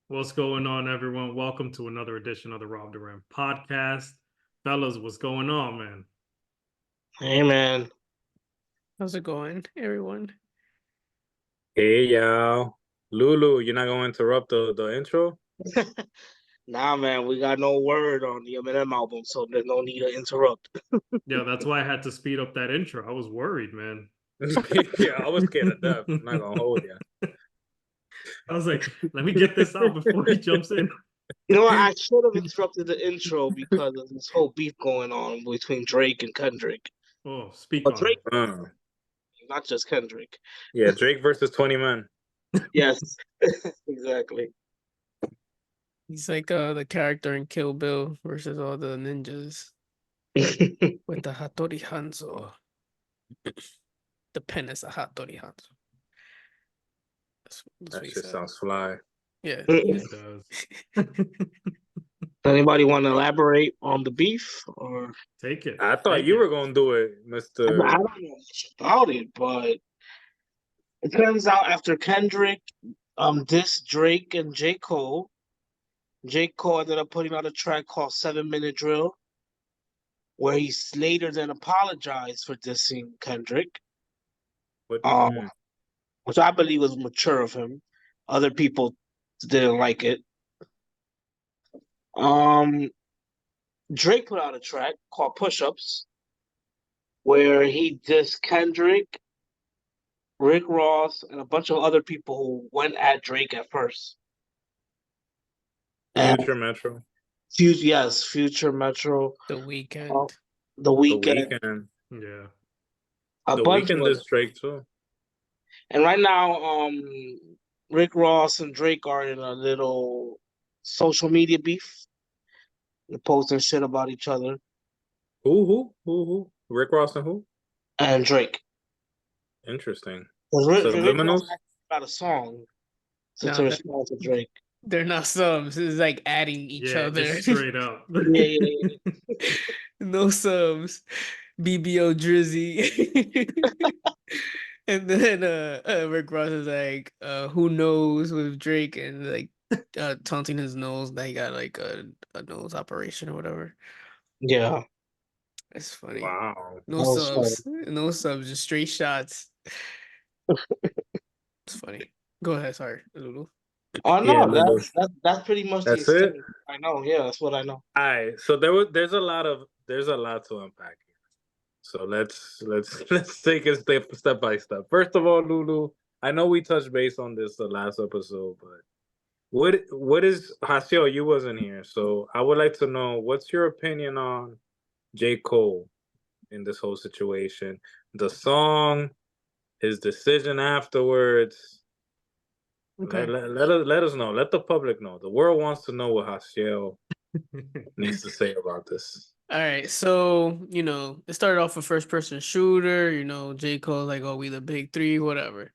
What's going on, everyone? Welcome to another edition of the Rob Duran podcast. Fellas, what's going on, man? Hey man, How's it going, everyone? Hey y'all. Lulu, you're not gonna interrupt the intro? nah man, we got no word on the Eminem album, so there's no need to interrupt. Yeah, that's why I had to speed up that intro. I was worried, man. Yeah, I was scared of death. I'm not gonna hold you. I was like, let me get this out before he jumps in. You know what? I should have interrupted the intro because of this whole beef going on between Drake and Kendrick. Oh, speak But on Drake, Uh, not just Kendrick. yeah, Drake versus 20 Men. Yes, exactly. He's like the character in Kill Bill versus all the ninjas with the Hattori Hanzo. The pen is a Hattori Hanzo. That's what That he shit said. sounds fly. Yeah. it. It does. Anybody want to elaborate on the beef? Or Take it. I thought Take you it. were gonna do it, I Mr. don't know much about it, but it turns out after Kendrick dissed Drake and J. Cole, J. Cole ended up putting out a track called 7 Minute Drill, where he later then apologized for dissing Kendrick, What? um, which I believe was mature of him. Other people didn't like it. Um, Drake put out a track called Push Ups, where he dissed Kendrick, Rick Ross, and a bunch of other people who went at Drake at first. And Future Metro. Future Metro, The uh, Weekend. The The Weeknd, Weeknd. Yeah. a The bunch of Weeknd them. is Drake too. And right now, Rick Ross and Drake are in a little social media beef. They're posting shit about each other. Who? Rick Ross and who? And Drake. Interesting. 'Cause Rick Ross Subliminals? actually got a song to No, respond to Drake. they're not subs. It's like adding each Yeah, other. just straight up. Yeah. No subs. BBO Drizzy. And then Rick Ross is like, who knows with Drake and like taunting his nose that he got like a nose operation or whatever. Yeah. It's funny. Wow. No That was subs. No subs, just straight shots. It's funny. Go ahead, sorry, Lulu. Oh Yeah, no, Lulu. that's pretty much the That's it? extent. I know. Yeah, that's what I know. All right. So there's a lot to unpack here. So let's take it step by step. First of all, Lulu, I know we touched base on this the last episode, but what is Hasio? You wasn't here, so I would like to know what's your opinion on J. Cole in this whole situation, the song, his decision afterwards. Okay. Let us know. Let the public know. The world wants to know what Hasio needs to say about this. All right, so it started off a first-person shooter. J. Cole like, oh, we the big three, whatever.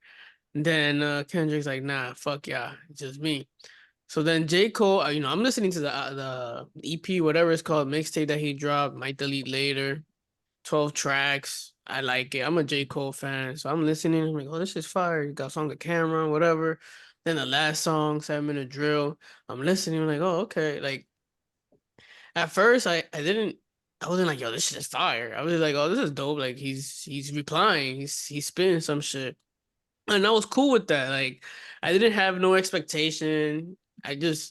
And then Kendrick's like, nah, fuck yeah, it's just me. So then J. Cole, I'm listening to the EP, whatever it's called, mixtape that he dropped, Might Delete Later, 12 tracks. I like it. I'm a J. Cole fan, so I'm listening. I'm like, oh, this is fire. You got song The Camera, whatever. Then the last song, 7 Minute Drill. I'm listening. I'm like, oh, okay. Like, at first, I wasn't like, yo, this shit is fire. I was like, oh, this is dope. Like, he's replying. He's spitting some shit. And I was cool with that. Like, I didn't have no expectation. I didn't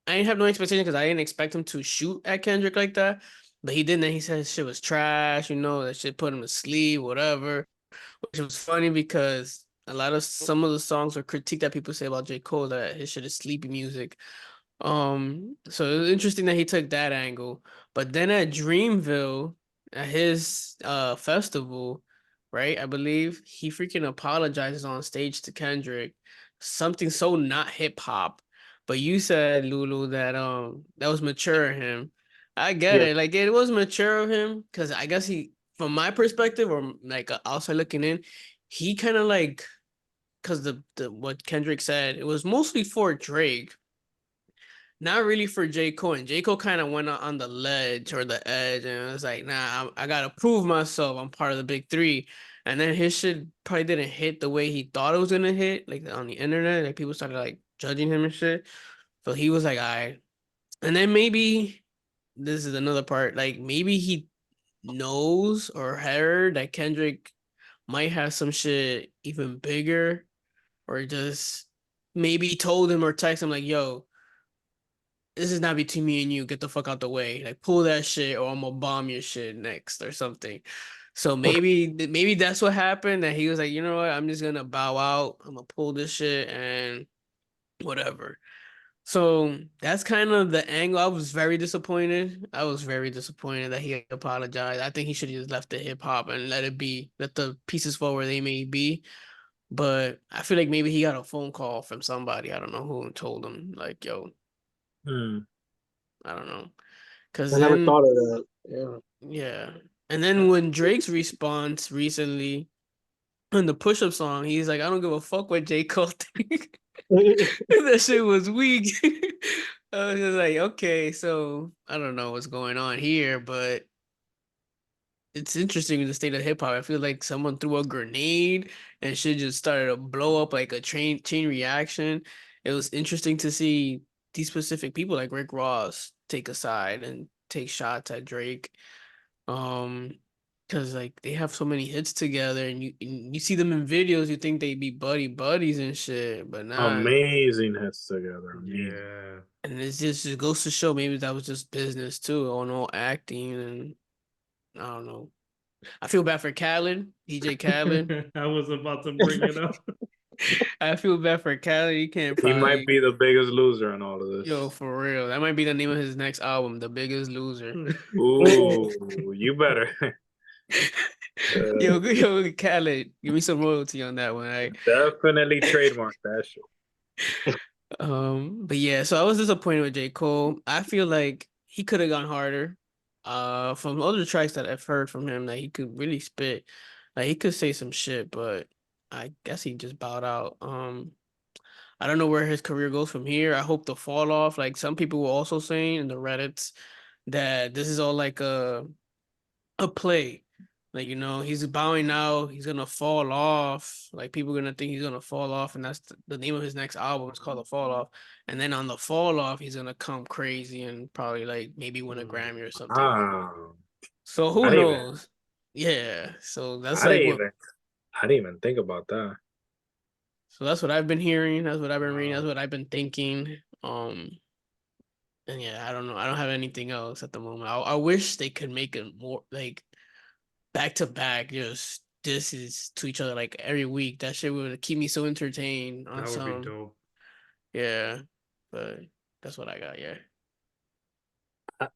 have no expectation because I didn't expect him to shoot at Kendrick like that. But he didn't. He said shit was trash, that shit put him to sleep, whatever. Which was funny because some of the songs or critique that people say about J. Cole that his shit is sleepy music. So it was interesting that he took that angle. But then at Dreamville, at his festival, right? I believe he freaking apologizes on stage to Kendrick. Something so not hip hop. But you said, Lulu, that was mature of him. I get Yeah. it. Like it was mature of him because I guess from my perspective or like outside looking in, he kind of like because the what Kendrick said, it was mostly for Drake, not really for J. Cole. And J. Cole kind of went on the ledge or the edge, and it was like, nah, I gotta prove myself. I'm part of the big three. And then his shit probably didn't hit the way he thought it was gonna hit, like on the internet. Like people started like judging him and shit. So he was like, all right. And then maybe this is another part, like maybe he knows or heard that Kendrick might have some shit even bigger, or just maybe told him or text him like, yo, this is not between me and you. Get the fuck out the way. Like pull that shit or I'm gonna bomb your shit next or something. So maybe that's what happened. That he was like, you know what, I'm just gonna bow out. I'm gonna pull this shit and whatever. So that's kind of the angle. I was very disappointed. I was very disappointed that he apologized. I think he should have just left the hip hop and let it be, let the pieces fall where they may be. But I feel like maybe he got a phone call from somebody. I don't know who told him, like, yo, Hmm. I don't know. Cause I never then, thought of that. Yeah. yeah. And then when Drake's response recently on the push up song, he's like, I don't give a fuck what J. Cole think. That shit was weak. I was just like, okay, so I don't know what's going on here, but it's interesting in the state of hip hop. I feel like someone threw a grenade and shit just started to blow up like a chain reaction. It was interesting to see these specific people like Rick Ross take a side and take shots at Drake. Um, because like they have so many hits together, and you see them in videos, you think they be buddies and shit, but nah. Amazing hits together. Amazing. Yeah. And it's just it goes to show maybe that was just business too, or no acting, and I don't know. I feel bad for Khaled, DJ Khaled. I was about to bring it up. I feel bad for Khaled. He can't He might probably, be the biggest loser in all of yo, this. for real. That might be the name of his next album, The Biggest Loser. Ooh, you better. Yo, Uh, yo, Khaled, give me some royalty on that one, all right? definitely trademark that shit. But yeah, so I was disappointed with J. Cole. I feel like he could have gone harder. From other tracks that I've heard from him, that he could really spit. Like he could say some shit, but I guess he just bowed out. I don't know where his career goes from here. I hope the fall off. Like some people were also saying in the Reddits that this is all like a play. Like, he's bowing out, he's gonna fall off. Like people gonna think he's gonna fall off, and that's the name of his next album. It's called The Fall Off. And then on the fall off, he's gonna come crazy and probably like maybe win a Grammy or something. Ah, So I who didn't even, knows? Yeah. I didn't even, I didn't even think about that. So that's what I've been hearing, that's what I've been reading, that's Wow. what I've been thinking. And yeah, I don't know. I don't have anything else at the moment. I wish they could make it more like back to back, just this is to each other like every week. That shit would keep me so entertained on That would be some. dope. Yeah, but that's what I got. Yeah. I,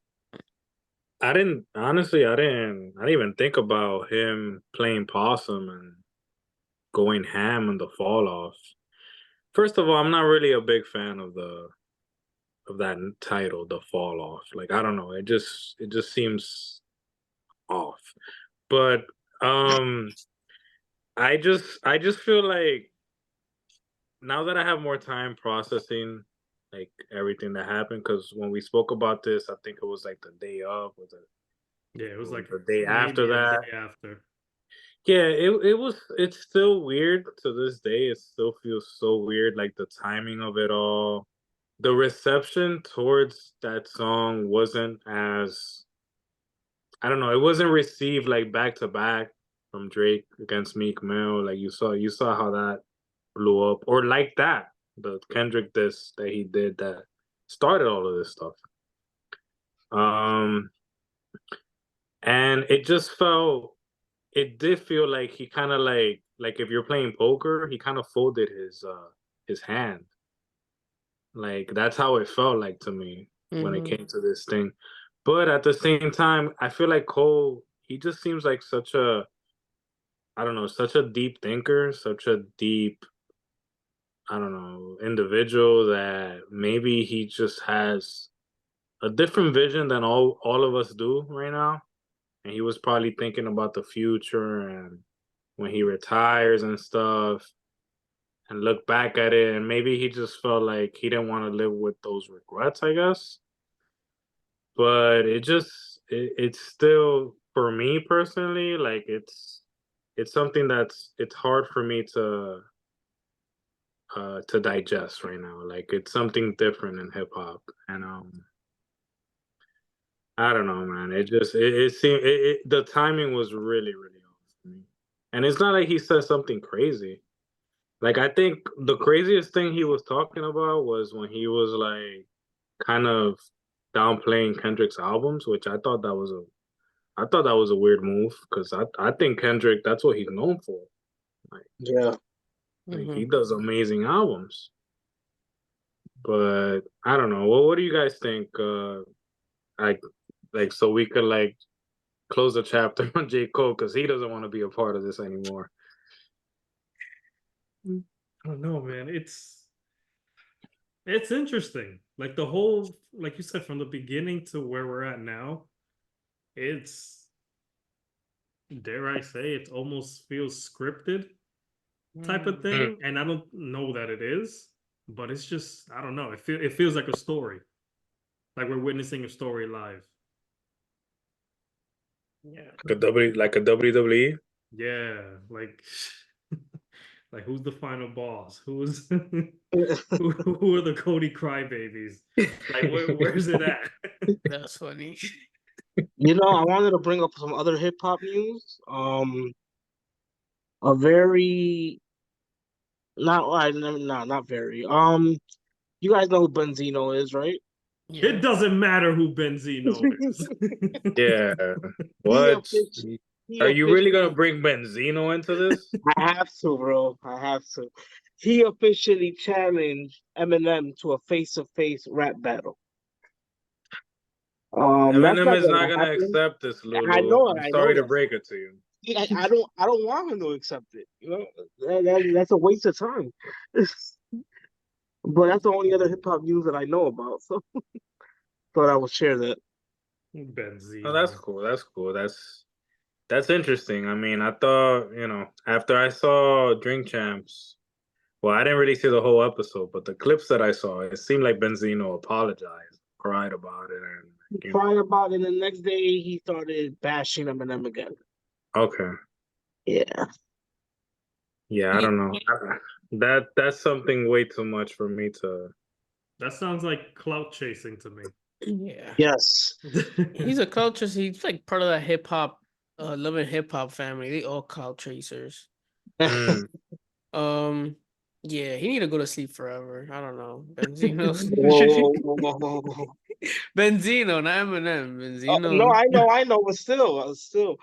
I didn't, honestly, I didn't even think about him playing possum and going ham in the fall off. First of all, I'm not really a big fan of that title, the fall off. Like, I don't know, it just seems off. But I just feel like now that I have more time processing like everything that happened, because when we spoke about this, I think it was like the day of, Yeah, it was or like the day after maybe a that. day after. Yeah, it's still weird to this day. It still feels so weird, like the timing of it all. The reception towards that song wasn't as, I don't know, it wasn't received like back to back from Drake against Meek Mill. Like you saw how that blew up, or like that the Kendrick diss that he did that started all of this stuff. Um, and it did feel like he kind of like if you're playing poker, he kind of folded his hand. Like that's how it felt like to me when it Mm-hmm. came to this thing. But at the same time, I feel like Cole, he just seems like such a, I don't know, such a deep thinker, such a deep, I don't know, individual, that maybe he just has a different vision than all of us do right now. And he was probably thinking about the future and when he retires and stuff, and look back at it, and maybe he just felt like he didn't want to live with those regrets, I guess. But it's still, for me personally, like it's something it's hard for me to digest right now. Like it's something different in hip hop, and I don't know, man. It seemed the timing was really really off for me, and it's not like he said something crazy. Like I think the craziest thing he was talking about was when he was like kind of downplaying Kendrick's albums, which I thought that was a weird move because I think Kendrick, that's what he's known for. Like, Yeah. he does amazing albums. But I don't know. Well, what do you guys think? Like so we could like close the chapter on J. Cole because he doesn't want to be a part of this anymore. I don't know, man. It's interesting. Like the whole, like you said, from the beginning to where we're at now, it's, dare I say, it almost feels scripted type of thing. And I don't know that it is, but it's just, I don't know. It feels like a story. Like we're witnessing a story live. Yeah. Like a WWE. Yeah, like like who's the final boss? Who are the Cody crybabies? Like where's it at? That's funny. You know, I wanted to bring up some other hip hop news. A very not very. You guys know who Benzino is, right? Yeah. It doesn't matter who Benzino is. Yeah. He What? officially, he Are you really gonna officially, bring Benzino into this? I have to, bro. I have to. He officially challenged Eminem to a face-to-face rap battle. That's Eminem not is not gonna gonna happen. accept this, I Lulu. know it. I'm I know sorry to that. break it to you. I don't want him to accept it. You know, that's a waste of time. But that's the only other hip hop news that I know about. So thought I would share that. Oh, that's Benzino. cool. That's cool. That's interesting. I mean, I thought, after I saw Drink Champs, well, I didn't really see the whole episode, but the clips that I saw, it seemed like Benzino apologized, cried about it, and He cried about it, and the next day he started bashing Eminem again. okay, Yeah. yeah, I don't know. That's something way too much for me to. That sounds like clout chasing to me. Yeah. Yes. He's a culture. He's like part of that hip hop, loving hip hop family. They all clout chasers. Mm. Yeah, he need to go to sleep forever. I don't know. Benzino. Whoa. Benzino, not Eminem. No, Benzino. I know, but still.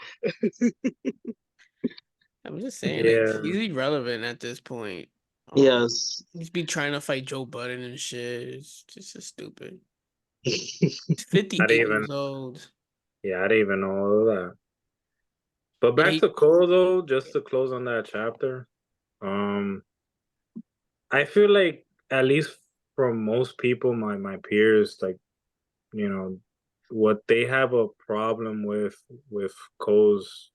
I'm just saying, like, Yeah, he's irrelevant at this point. Yes. He's be trying to fight Joe Budden and shit. It's just so stupid. He's I 58 didn't even. years old. Yeah, I didn't even know all of that. But Yeah, back to Cole though, just to close on that chapter. Um, I feel like at least from most people, my peers, like what they have a problem with Cole's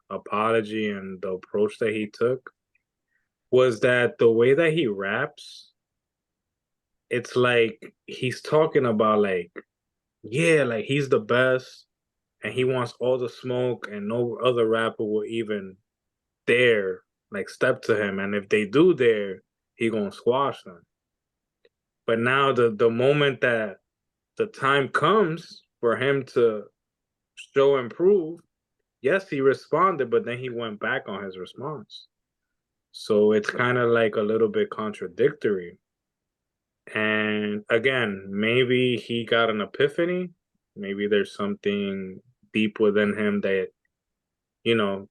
apology and the approach that he took was that the way that he raps, it's like he's talking about like, yeah, like he's the best and he wants all the smoke and no other rapper will even dare like step to him, and if they do dare, he gonna squash them. But now the moment that the time comes for him to show and prove, yes, he responded, but then he went back on his response. So it's kind of like a little bit contradictory. And again, maybe he got an epiphany. Maybe there's something deep within him that,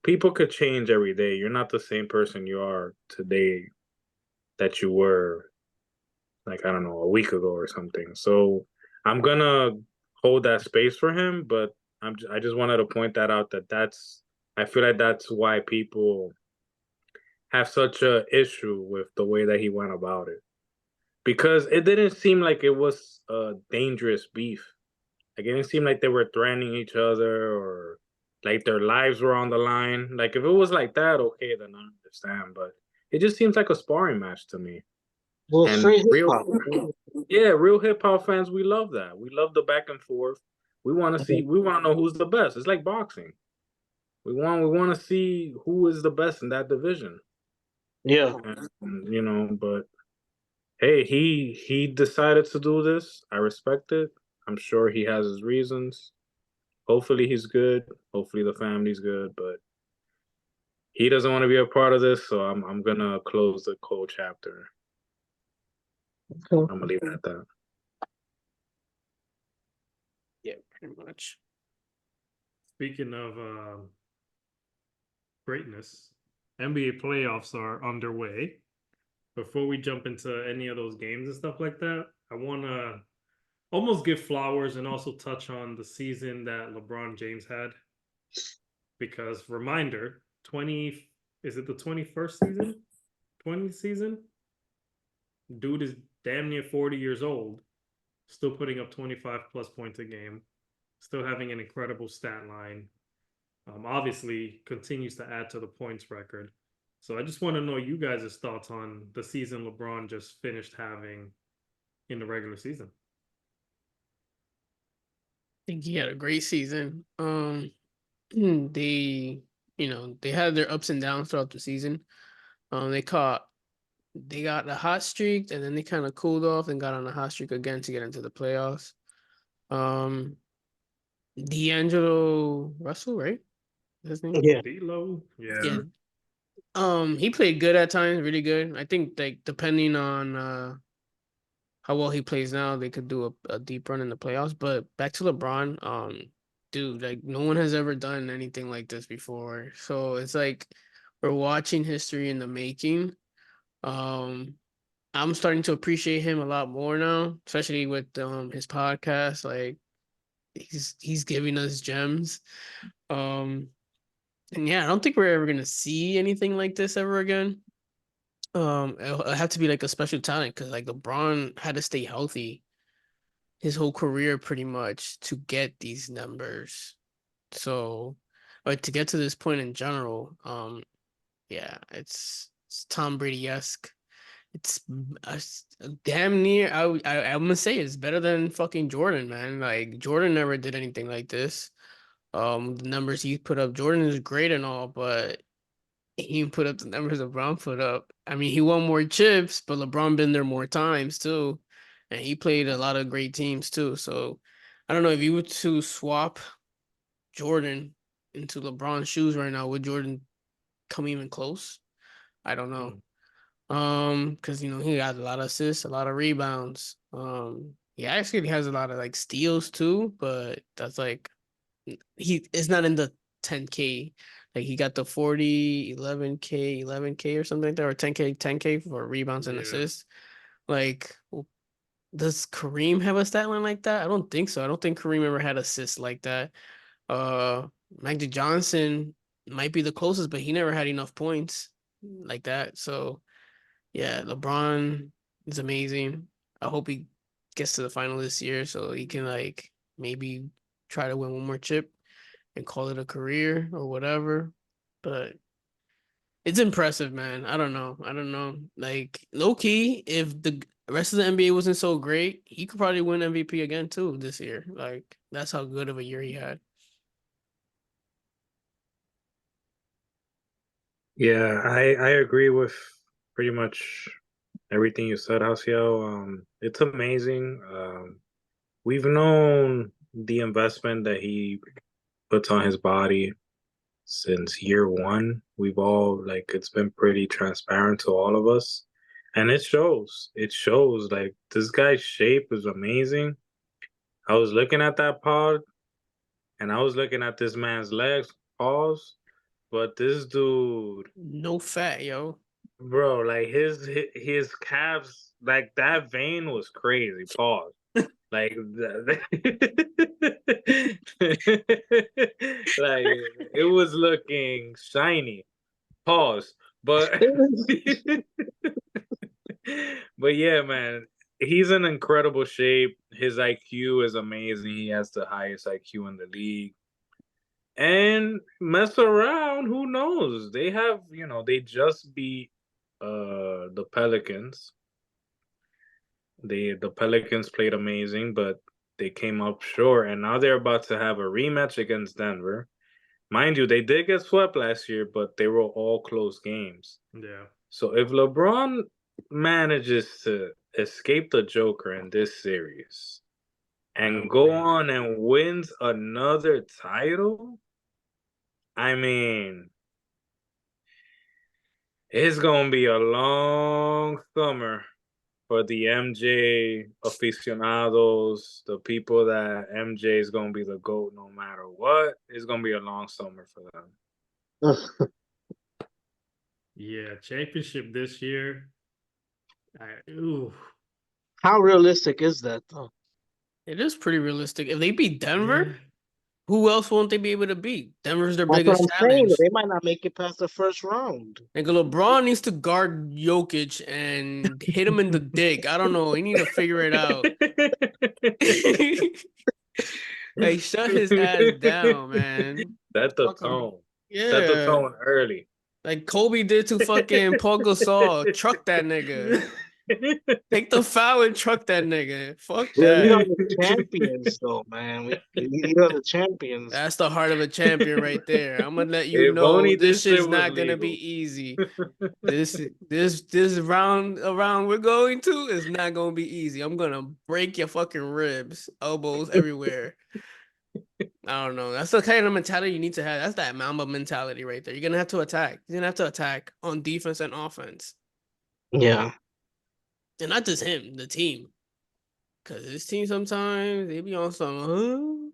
people could change every day. You're not the same person you are today that you were, like, I don't know, a week ago or something. So I'm gonna hold that space for him, but I just wanted to point that out I feel like that's why people have such a issue with the way that he went about it. Because it didn't seem like it was a dangerous beef. Like it didn't seem like they were threatening each other or like their lives were on the line. Like if it was like that, okay, then I understand. But it just seems like a sparring match to me. Well, And straight hip hop. real hip hop fans, we love that. We love the back and forth. We want to know who's the best. It's like boxing. We want to see who is the best in that division. Yeah. And, but hey, he decided to do this. I respect it. I'm sure he has his reasons. Hopefully he's good. Hopefully the family's good, but he doesn't want to be a part of this, so I'm gonna close the Cole chapter. I'm gonna leave it at that. Yeah, pretty much. Speaking of greatness, NBA playoffs are underway. Before we jump into any of those games and stuff like that, I want to almost give flowers and also touch on the season that LeBron James had. Because reminder, 20 is it the 21st season? 20th season? Dude is damn near 40 years old, still putting up 25 plus points a game, still having an incredible stat line. Obviously continues to add to the points record. So I just want to know you guys' thoughts on the season LeBron just finished having in the regular season. I think he had a great season. They, they had their ups and downs throughout the season. They got a hot streak, and then they kind of cooled off and got on a hot streak again to get into the playoffs. D'Angelo Russell, right? His name? Yeah. D'Lo, yeah. Yeah. He played good at times, really good. I think like depending on how well he plays now, they could do a deep run in the playoffs. But back to LeBron, dude, like no one has ever done anything like this before. So it's like we're watching history in the making. Um, I'm starting to appreciate him a lot more now, especially with his podcast. Like he's giving us gems. Um, and yeah, I don't think we're ever gonna see anything like this ever again. It'll have to be like a special talent because like LeBron had to stay healthy his whole career pretty much to get these numbers. So, but to get to this point in general, yeah, it's Tom Brady-esque. It's damn near. I'm gonna say it's better than fucking Jordan, man. Like Jordan never did anything like this. The numbers he put up, Jordan is great and all, but he didn't put up the numbers LeBron put up. I mean, he won more chips, but LeBron been there more times too, and he played a lot of great teams too. So I don't know if you were to swap Jordan into LeBron's shoes right now, would Jordan come even close? I don't know. Because he got a lot of assists, a lot of rebounds. He actually has a lot of like steals too, but that's like he is not in the 10K. Like he got the 40, 11K, 11K or something like that, or 10K, 10K for rebounds and Yeah. assists. Like, does Kareem have a stat line like that? I don't think so. I don't think Kareem ever had assists like that. Magic Johnson might be the closest, but he never had enough points like that. So yeah, LeBron is amazing. I hope he gets to the final this year so he can like maybe try to win one more chip and call it a career or whatever. But it's impressive, man. I don't know. I don't know. Like low key, if the rest of the NBA wasn't so great, he could probably win MVP again too this year. Like that's how good of a year he had. Yeah, I agree with pretty much everything you said, Haciel. It's amazing. We've known the investment that he puts on his body since year one. We've all like it's been pretty transparent to all of us. And it shows. It shows like this guy's shape is amazing. I was looking at that pod and I was looking at this man's legs, pause. But this dude, No fat, yo. bro, like his calves, like that vein was crazy. Pause. Like, like it was looking shiny. Pause. But but yeah, man, he's in incredible shape. His IQ is amazing. He has the highest IQ in the league. And mess around, who knows? They have, they just beat the Pelicans. The Pelicans played amazing, but they came up short, and now they're about to have a rematch against Denver. Mind you, they did get swept last year, but they were all close games. Yeah. So if LeBron manages to escape the Joker in this series and would go be- on and wins another title, I mean, it's gonna be a long summer for the MJ aficionados, the people that MJ is gonna be the GOAT no matter what. It's gonna be a long summer for them. Yeah, championship this year. Ooh, How realistic is that though? It is pretty realistic. If they beat Denver, yeah. who else won't they be able to beat? Denver's their That's what biggest I'm saying. challenge. They might not make it past the first round. Nigga, LeBron needs to guard Jokic and hit him in the dick. I don't know. He need to figure it out. Like, shut his ass down, man. Set the Fuck him. tone. Set the Yeah. tone early. Like Kobe did to fucking Paul Gasol. Truck that nigga. Take the foul and truck that nigga. Fuck We are that. the champions, though, man. We are the champions. That's the heart of a champion right there. I'm gonna let you If know only this this shit shit's was not gonna be legal. easy. This round around we're going to is not gonna be easy. I'm gonna break your fucking ribs, elbows everywhere. I don't know. That's the kind of mentality you need to have. That's that Mamba mentality right there. You're gonna have to attack. You're gonna have to attack on defense and offense. Yeah. And not just him, the team. Cause this team sometimes they be on some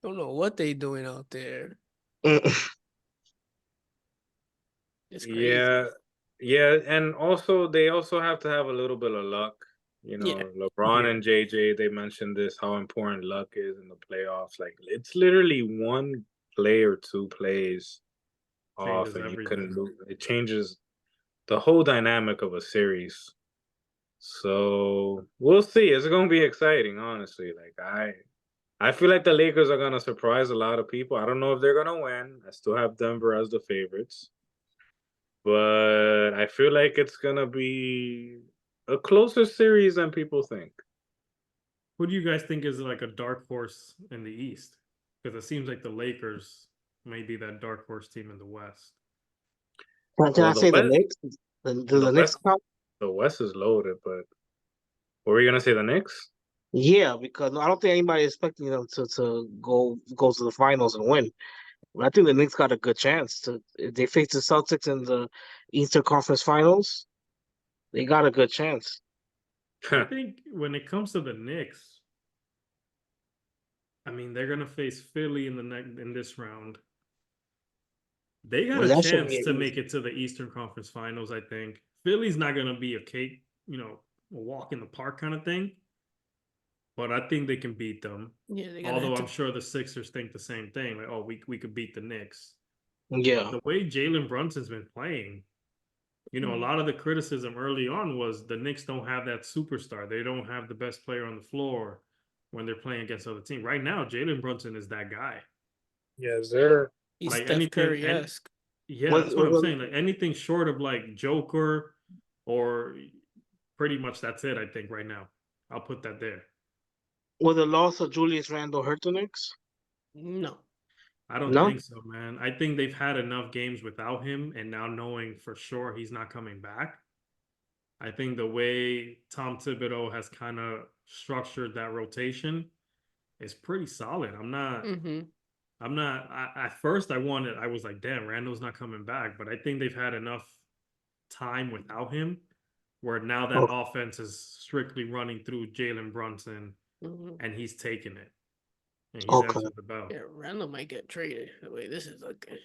don't know what they doing out there. It's crazy. Yeah, and also they also have to have a little bit of luck. You know, Yeah. LeBron Yeah. and JJ, they mentioned this, how important luck is in the playoffs. Like, it's literally one play or two plays off Changes and you everything. couldn't lose. It changes the whole dynamic of a series. So we'll see. It's gonna be exciting, honestly. Like, I feel like the Lakers are gonna surprise a lot of people. I don't know if they're gonna win. I still have Denver as the favorites. But I feel like it's gonna be a closer series than people think. Who do you guys think is like a dark horse in the East? Because it seems like the Lakers may be that dark horse team in the West. Can I Well, say the Knicks? Do the Knicks count? the West is loaded, but were we gonna say the Knicks? Yeah, because I don't think anybody expecting them to go to the finals and win. But I think the Knicks got a good chance to. If they face the Celtics in the Eastern Conference Finals, they got a good chance. I think when it comes to the Knicks, I mean they're gonna face Philly in in this round. They got Well, a that should be chance an to easy. make it to the Eastern Conference Finals. I think Philly's not gonna be a cake, a walk in the park kind of thing. But I think they can beat them. Yeah, they're gonna Although have I'm to. sure the Sixers think the same thing, like, oh, we could beat the Knicks. Yeah. The way Jalen Brunson's been playing, a lot of the criticism early on was the Knicks don't have that superstar. They don't have the best player on the floor when they're playing against other teams. Right now, Jalen Brunson is that guy. Yes, sir. He's Like Steph anything, and Curry-esque. yeah, Was, that's what I'm was, saying. Like anything short of like Joker, or pretty much that's it. I think right now, I'll put that there. was the loss of Julius Randle hurt the Knicks? No. I don't No. think so, man. I think they've had enough games without him, and now knowing for sure he's not coming back. I think the way Tom Thibodeau has kind of structured that rotation is pretty solid. Mm-hmm. At first I was like, damn, Randall's not coming back, but I think they've had enough time without him where now that Oh, offense is strictly running through Jalen Brunson, Mm-hmm. and he's taking it, and he's okay. answered the bell. Yeah, Randall might get traded. The way this is looking.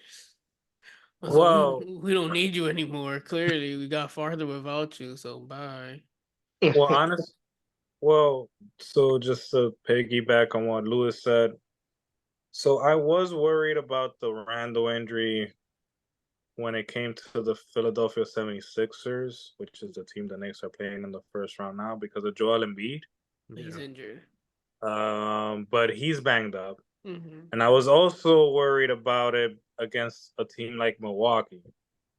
Well, We don't need you anymore. Clearly, we got farther without you. So bye. well, honest. Well, so just to piggyback on what Lewis said, so I was worried about the Randall injury when it came to the Philadelphia 76ers, which is the team the Knicks are playing in the first round now because of Joel Embiid. He's Yeah. injured. But he's banged up. Mm-hmm. And I was also worried about it against a team like Milwaukee,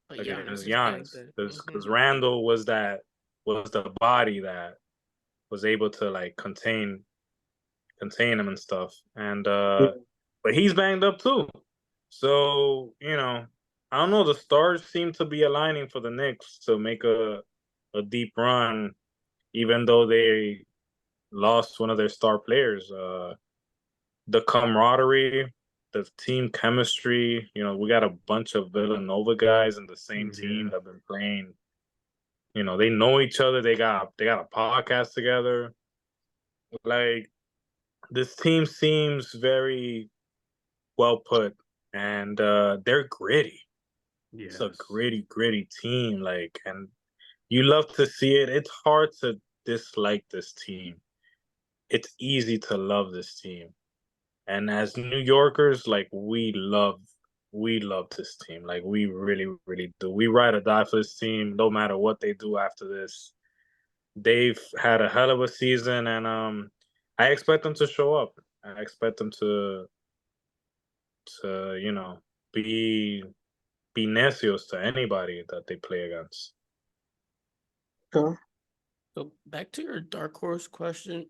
But against Giannis is back Giannis, then. because Randall was the body that was able to like contain him and stuff. And but he's banged up too. So, I don't know, the stars seem to be aligning for the Knicks to make a deep run even though they lost one of their star players. The camaraderie, the team chemistry. We got a bunch of Villanova guys in the same team Yeah. that have been playing. They know each other. They got a podcast together. Like this team seems very well put, and they're gritty. It's a Yes. gritty team. And you love to see it. It's hard to dislike this team. It's easy to love this team. And as New Yorkers, we love this team. Like we really, really do. We ride or die for this team, no matter what they do after this. They've had a hell of a season, and I expect them to show up. I expect them to be necios to anybody that they play against. Okay. So back to your dark horse question.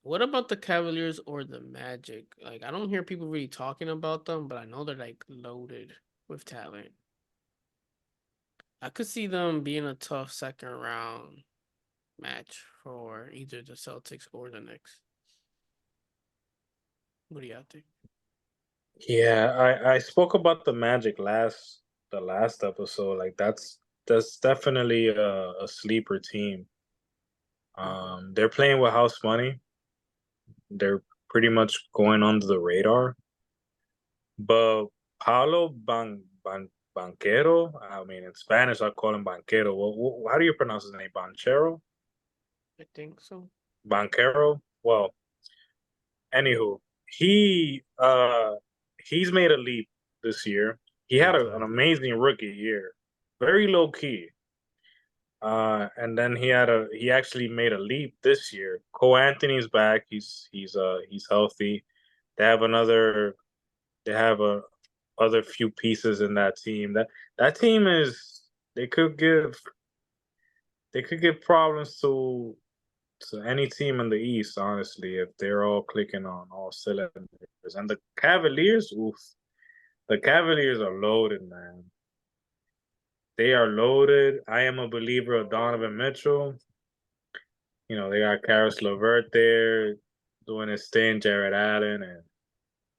What about the Cavaliers or the Magic? Like, I don't hear people really talking about them, but I know they're like loaded with talent. I could see them being a tough second round match for either the Celtics or the Knicks. What do you think? Yeah, I spoke about the Magic the last episode. Like that's definitely a sleeper team. They're playing with house money. They're pretty much going under the radar. But Paulo Banquero, I mean, in Spanish, I call him Banquero. How do you pronounce his name? Banchero? I think so. Banquero? Well, anywho, he's made a leap this year. He had Big an time. amazing rookie year, very low key. And then he actually made a leap this year. Cole Anthony's back. He's healthy. They have another. They have a other few pieces in that team. That team is they could give problems to any team in the East, honestly, if they're all clicking on all cylinders. And the Cavaliers, oof, the Cavaliers are loaded, man. They are loaded. I am a believer of Donovan Mitchell. They got Karis LeVert there doing his thing, Jared Allen, and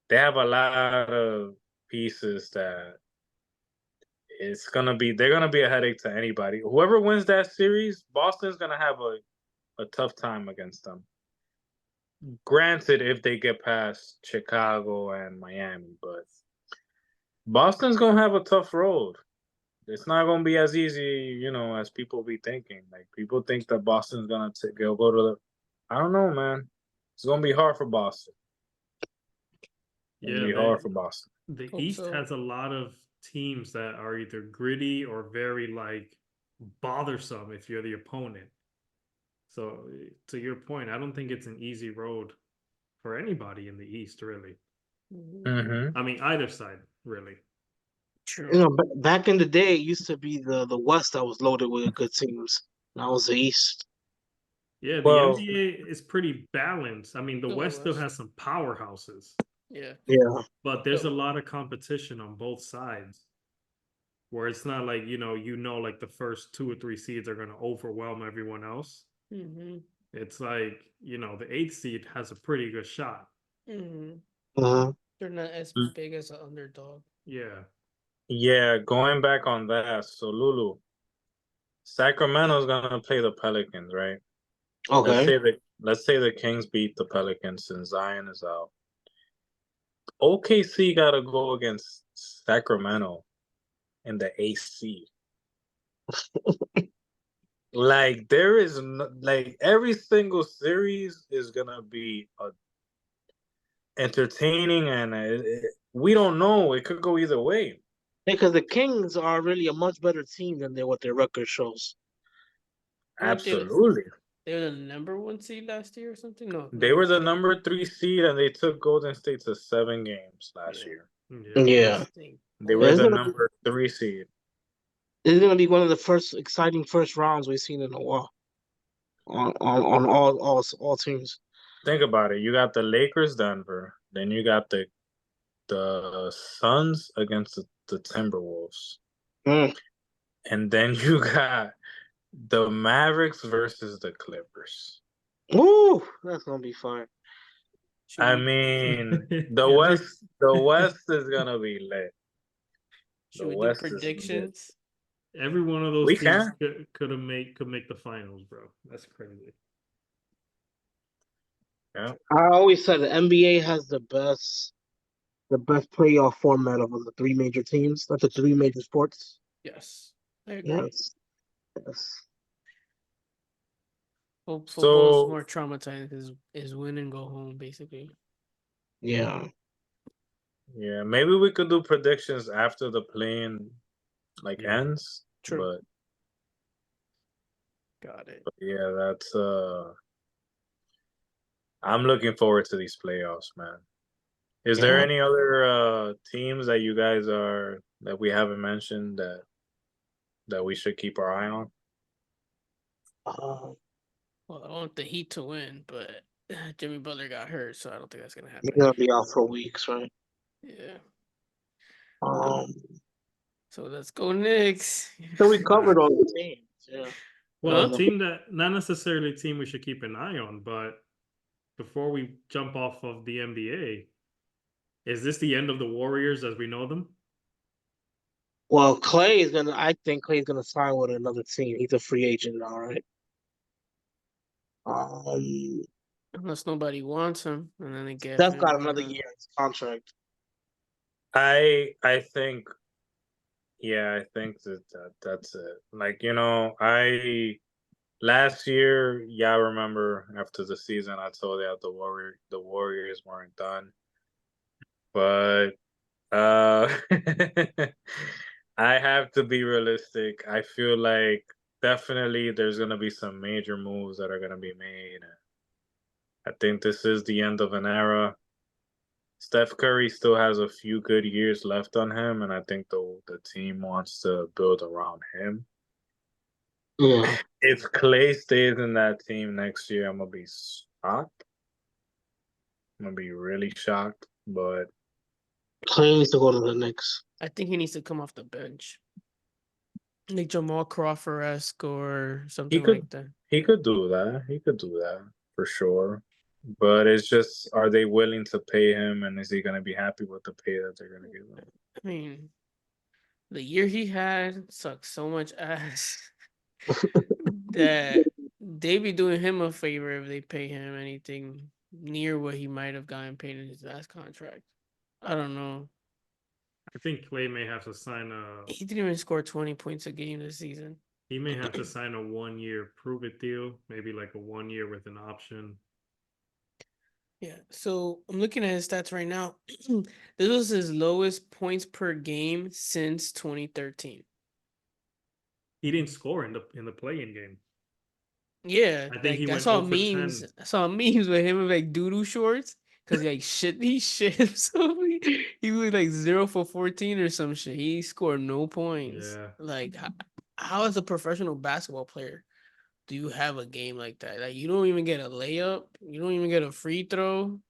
they have a lot of pieces that they're gonna be a headache to anybody. Whoever wins that series, Boston's gonna have a tough time against them. Granted, if they get past Chicago and Miami, but Boston's gonna have a tough road. It's not gonna be as easy, as people be thinking. Like people think that Boston's gonna go to the. I don't know, man. It's gonna be hard for Boston. It's gonna Yeah, be hard for Boston. the Hope East so. has a lot of teams that are either gritty or very like bothersome if you're the opponent. So to your point, I don't think it's an easy road for anybody in the East, really. Mm-hmm. I mean, either side, really. True. Back in the day, it used to be the West that was loaded with good teams. Now it's the East. Yeah, the Well, NBA is pretty balanced. I mean, the The West still West. has some powerhouses, Yeah. Yeah. but there's Yep. a lot of competition on both sides. Where it's not like, like the first 2 or 3 seeds are going to overwhelm everyone else. Mm-hmm. It's like, the 8th seed has a pretty good shot. Mm-hmm. Uh-huh. They're not as big as an underdog. Yeah. yeah, going back on that, so Lulu, Sacramento's gonna play the Pelicans, right? Let's Okay. say the Kings beat the Pelicans and Zion is out. OKC gotta go against Sacramento in the AC. Like there is like every single series is gonna be entertaining, and we don't know. It could go either way. Because the Kings are really a much better team than what their record shows. Weren't Absolutely. they were the number 1 seed last year or something? No, They were the number 3 seed, and they took Golden State to 7 games last Yeah. year. Yeah. Yeah. They were It's the gonna be number 3 seed. it's gonna be one of the first exciting first rounds we've seen in a while on all teams. Think about it. You got the Lakers, Denver. Then you got the Suns against the Timberwolves, Mm. and then you got The Mavericks versus the Clippers. Ooh, that's gonna be fun. Should I we mean, Every the West is gonna be lit. The should we do West is lit. predictions? every one of those We teams can. could make the finals, bro. That's crazy. Yeah. I always said the NBA has the best playoff format of the three major teams, not the three major sports. Yes, I agree. Yes. Yes. Football is So more traumatizing because is win and go home basically. Yeah. yeah, maybe we could do predictions after the play-in Yeah. ends. True. But Got it. yeah, that's I'm looking forward to these playoffs, man. Is there Yeah. any other teams that you guys are that we haven't mentioned that we should keep our eye on? Uh, Well, I want the Heat to win, but Jimmy Butler got hurt, so I don't think that's gonna you're happen. gonna be out for weeks, right? Yeah. Um, So let's go Knicks. so we covered all the teams. Yeah. Well, Huh? a team that not necessarily a team we should keep an eye on, but before we jump off of the NBA, is this the end of the Warriors as we know them? Well, I think Clay's gonna sign with another team. He's a free agent now, right? Um, Unless nobody wants him, and then they get Steph got him. another year in his contract. I think yeah, I think that's it. Like, I last year, yeah, I remember after the season I told you the Warriors weren't done. But uh I have to be realistic. I feel like definitely there's gonna be some major moves that are gonna be made. I think this is the end of an era. Steph Curry still has a few good years left on him, and I think the team wants to build around him. Yeah. If Clay stays in that team next year, I'm gonna be shocked. I'm gonna be really shocked. But Clay needs to go to the Knicks. I think he needs to come off the bench, like Jamal Crawford-esque or he something could like that. he could do that. He could do that for sure. But it's just, are they willing to pay him, and is he gonna be happy with the pay that they're gonna give him? I mean, the year he had sucked so much ass that they be doing him a favor if they pay him anything near what he might have gotten paid in his last contract. I don't know. I think Clay may have to sign He didn't even score 20 points a game this season. he may have to sign a 1 year prove it deal, maybe like a 1 year with an option. Yeah, so I'm looking at his stats right now. This was his lowest points per game since 2013. He didn't score in the play-in game. Yeah, I think like he I went saw 0 for memes. 10. I saw memes with him with like doodoo shorts because he shit himself. He was like 0 for 14 or some shit. He scored no points. Yeah. Like how as a professional basketball player do you have a game like that? Like you don't even get a layup. You don't even get a free throw.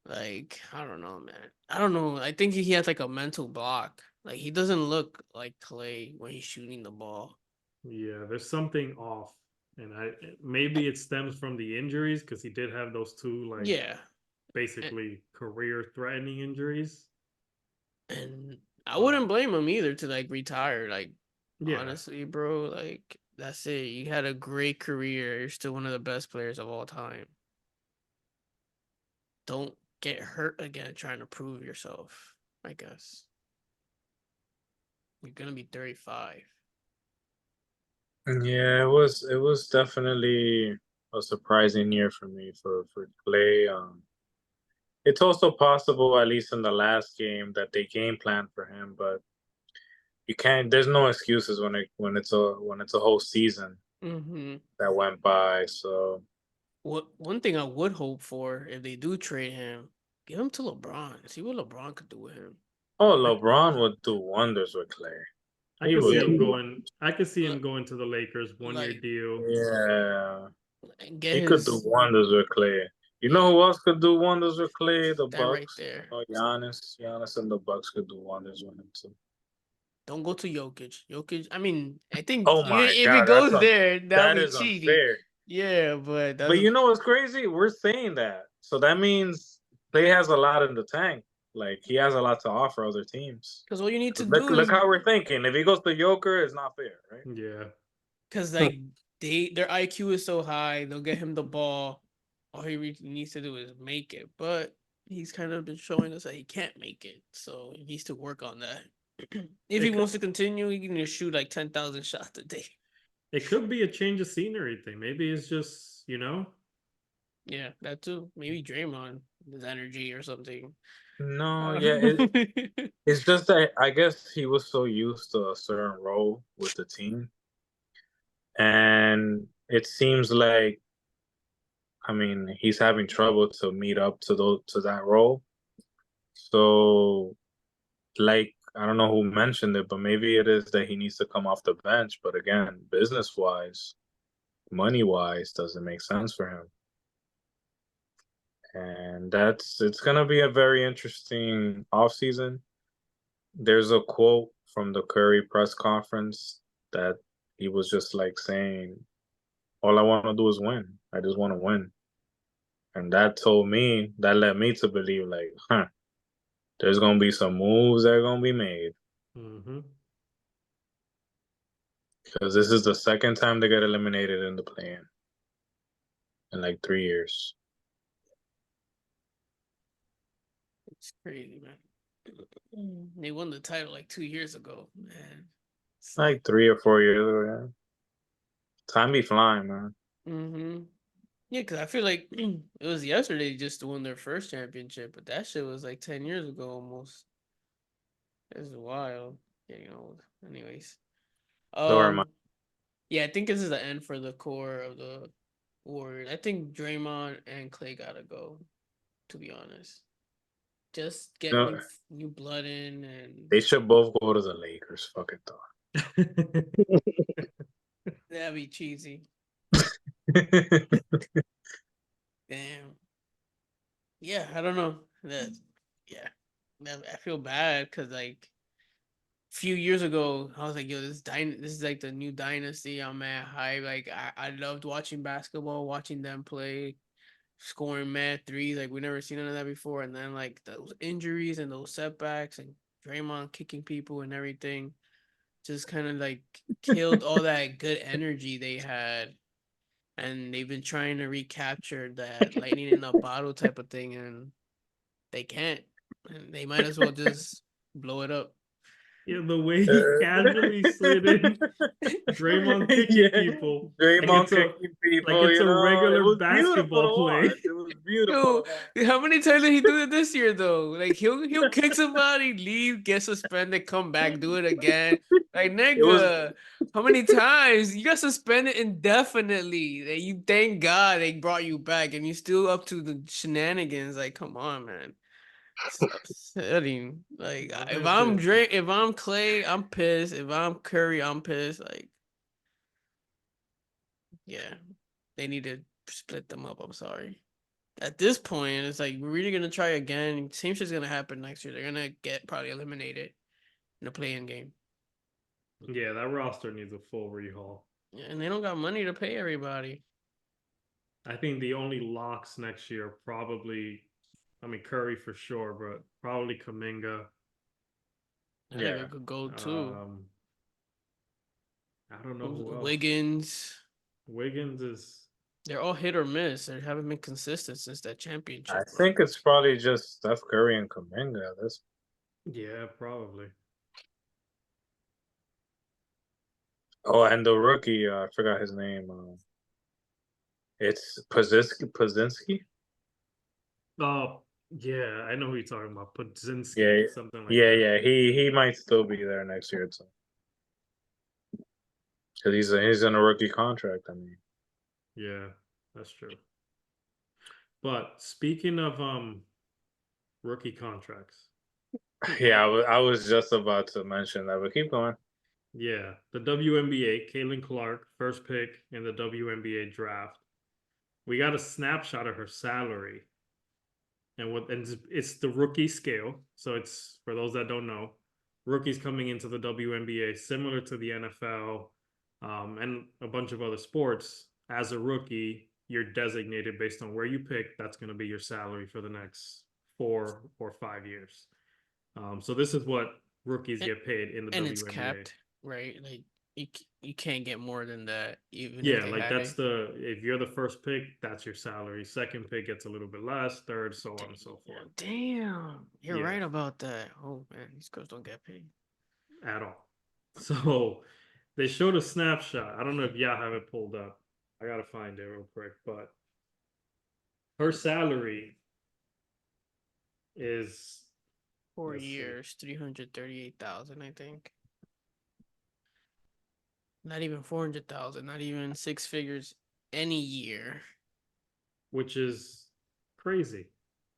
Like, I don't know, man. I don't know. I think he has like a mental block. Like he doesn't look like Clay when he's shooting the ball. Yeah, there's something off. And maybe it stems from the injuries because he did have those two like Yeah. basically career threatening injuries. And I wouldn't blame him either to like retire. Like Yeah. honestly, bro, like that's it. You had a great career. You're still one of the best players of all time. Don't get hurt again trying to prove yourself, I guess. You're gonna be 35. Yeah, it was definitely a surprising year for me for Clay. It's also possible, at least in the last game, that they game plan for him, but you can't. There's no excuses when it's a whole season Mm-hmm. that went by. So What one thing I would hope for if they do trade him, give him to LeBron. See what LeBron could do with him. oh, LeBron would do wonders with Clay. I He could would see Yeah, him do going. I could see him li- going to the Lakers 1 year like deal. yeah. and get He could do his wonders with Clay. You know yeah who else could do wonders with Clay? The that right Bucks. there. Giannis and the Bucks could do wonders with him too. don't go to Jokic. Jokic, I mean, I think Oh my if it god, goes there, that'll that be is cheating. unfair. Yeah, but But that's you know what's crazy? We're saying that, so that means Clay has a lot in the tank. Like he has a lot to offer other teams. because all you need to 'Cause do look is how we're thinking. If he goes to Joker, it's not fair, right? Yeah. because like their IQ is so high, they'll get him the ball. All he needs to do is make it. But he's kind of been showing us that he can't make it, so he needs to work on that. If he It wants could, to continue, he can just shoot like 10,000 shots a day. it could be a change of scenery thing. Maybe it's just, Yeah, that too. Maybe Draymond, his energy or something. No, Uh, yeah, it's just that I guess he was so used to a certain role with the team, and it seems like, I mean, he's having trouble to meet up to that role. So, like, I don't know who mentioned it, but maybe it is that he needs to come off the bench. But again, business wise, money wise, doesn't make sense for him. And it's gonna be a very interesting offseason. There's a quote from the Curry press conference that he was just like saying, all I want to do is win. I just want to win. And that led me to believe, like, there's going to be some moves that are going to be made. hmm Because this is the second time they get eliminated in the play in like 3 years. it's crazy, man. They won the title like 2 years ago, man. Like 3 or 4 years ago, yeah. Time be flying, man. Mm-hmm. Yeah, because I feel like it was yesterday just won their first championship, but that shit was like 10 years ago almost. It's wild. Getting old. Anyways. Don't remind. Yeah, I think this is the end for the core of the Warriors. I think Draymond and Clay gotta go, to be honest. Just get No, new blood in and they should both go to the Lakers. Fuck it, that'd be cheesy. though. Damn. Yeah, I don't know. Yeah. I feel bad because like few years ago, I was like, yo, this is like the new dynasty. I'm at high. Like I loved watching basketball, watching them play, scoring mad threes. Like we never seen none of that before. And then like those injuries and those setbacks and Draymond kicking people and everything just kind of like killed all that good energy they had. And they've been trying to recapture that lightning in a bottle type of thing, and they can't. And they might as well just blow it up. Yeah, the way he casually slid in Draymond kicking Yeah, people Draymond kicking like people, it's you a know, it regular was beautiful to basketball play. watch. It was beautiful to Yo, watch. how many times did he do it this year though? Like he'll kick somebody, leave, get suspended, come back, do it again. Like It was nigga, how many times you got suspended indefinitely? That you thank God they brought you back, and you still up to the shenanigans. Like, come on, man. It's upsetting. Like My if man I'm said, Drake, if I'm Clay, I'm pissed. If I'm Curry, I'm pissed. Like, yeah, they need to split them up. I'm sorry. At this point, it's like we're really gonna try again. Same shit's gonna happen next year. They're gonna get probably eliminated in the play-in game. yeah, that roster needs a full rehaul. Yeah, and they don't got money to pay everybody. I think the only locks next year are probably, I mean, Curry for sure, but probably Kaminga. That yeah. nigga could go too. I don't know who else. Wiggins. Wiggins is, They're all hit or miss. They haven't been consistent since that I championship run. think it's probably just Steph Curry and Kuminga. This yeah, probably. and the rookie, I forgot his name. It's Pazinski. Oh, yeah, I know who you're talking about. Podzinski, Yeah, something like yeah, that. yeah. He might still be there next year too, because he's in a rookie contract. I mean, Yeah, that's true. But speaking of rookie contracts, yeah, I was just about to mention that, but keep going. yeah, the WNBA, Caitlin Clark, first pick in the WNBA draft. We got a snapshot of her salary, and it's the rookie scale. So it's for those that don't know, rookies coming into the WNBA, similar to the NFL, and a bunch of other sports. As a rookie, you're designated based on where you pick. That's going to be your salary for the next 4 or 5 years. So this is what rookies And- get paid in the and it's WNBA. capped, right? Like you can't get more than that, even if Yeah, they like had that's it. if you're the first pick, that's your salary. Second pick gets a little bit less, third, so on and so forth. Damn, you're Yeah. right about that. Oh man, these girls don't get paid. At all. So they showed a snapshot. I don't know if y'all have it pulled up. I gotta find it real quick, but her salary is 4 let's see, years, 338,000, I think. Not even 400,000. Not even six figures any year. which is crazy.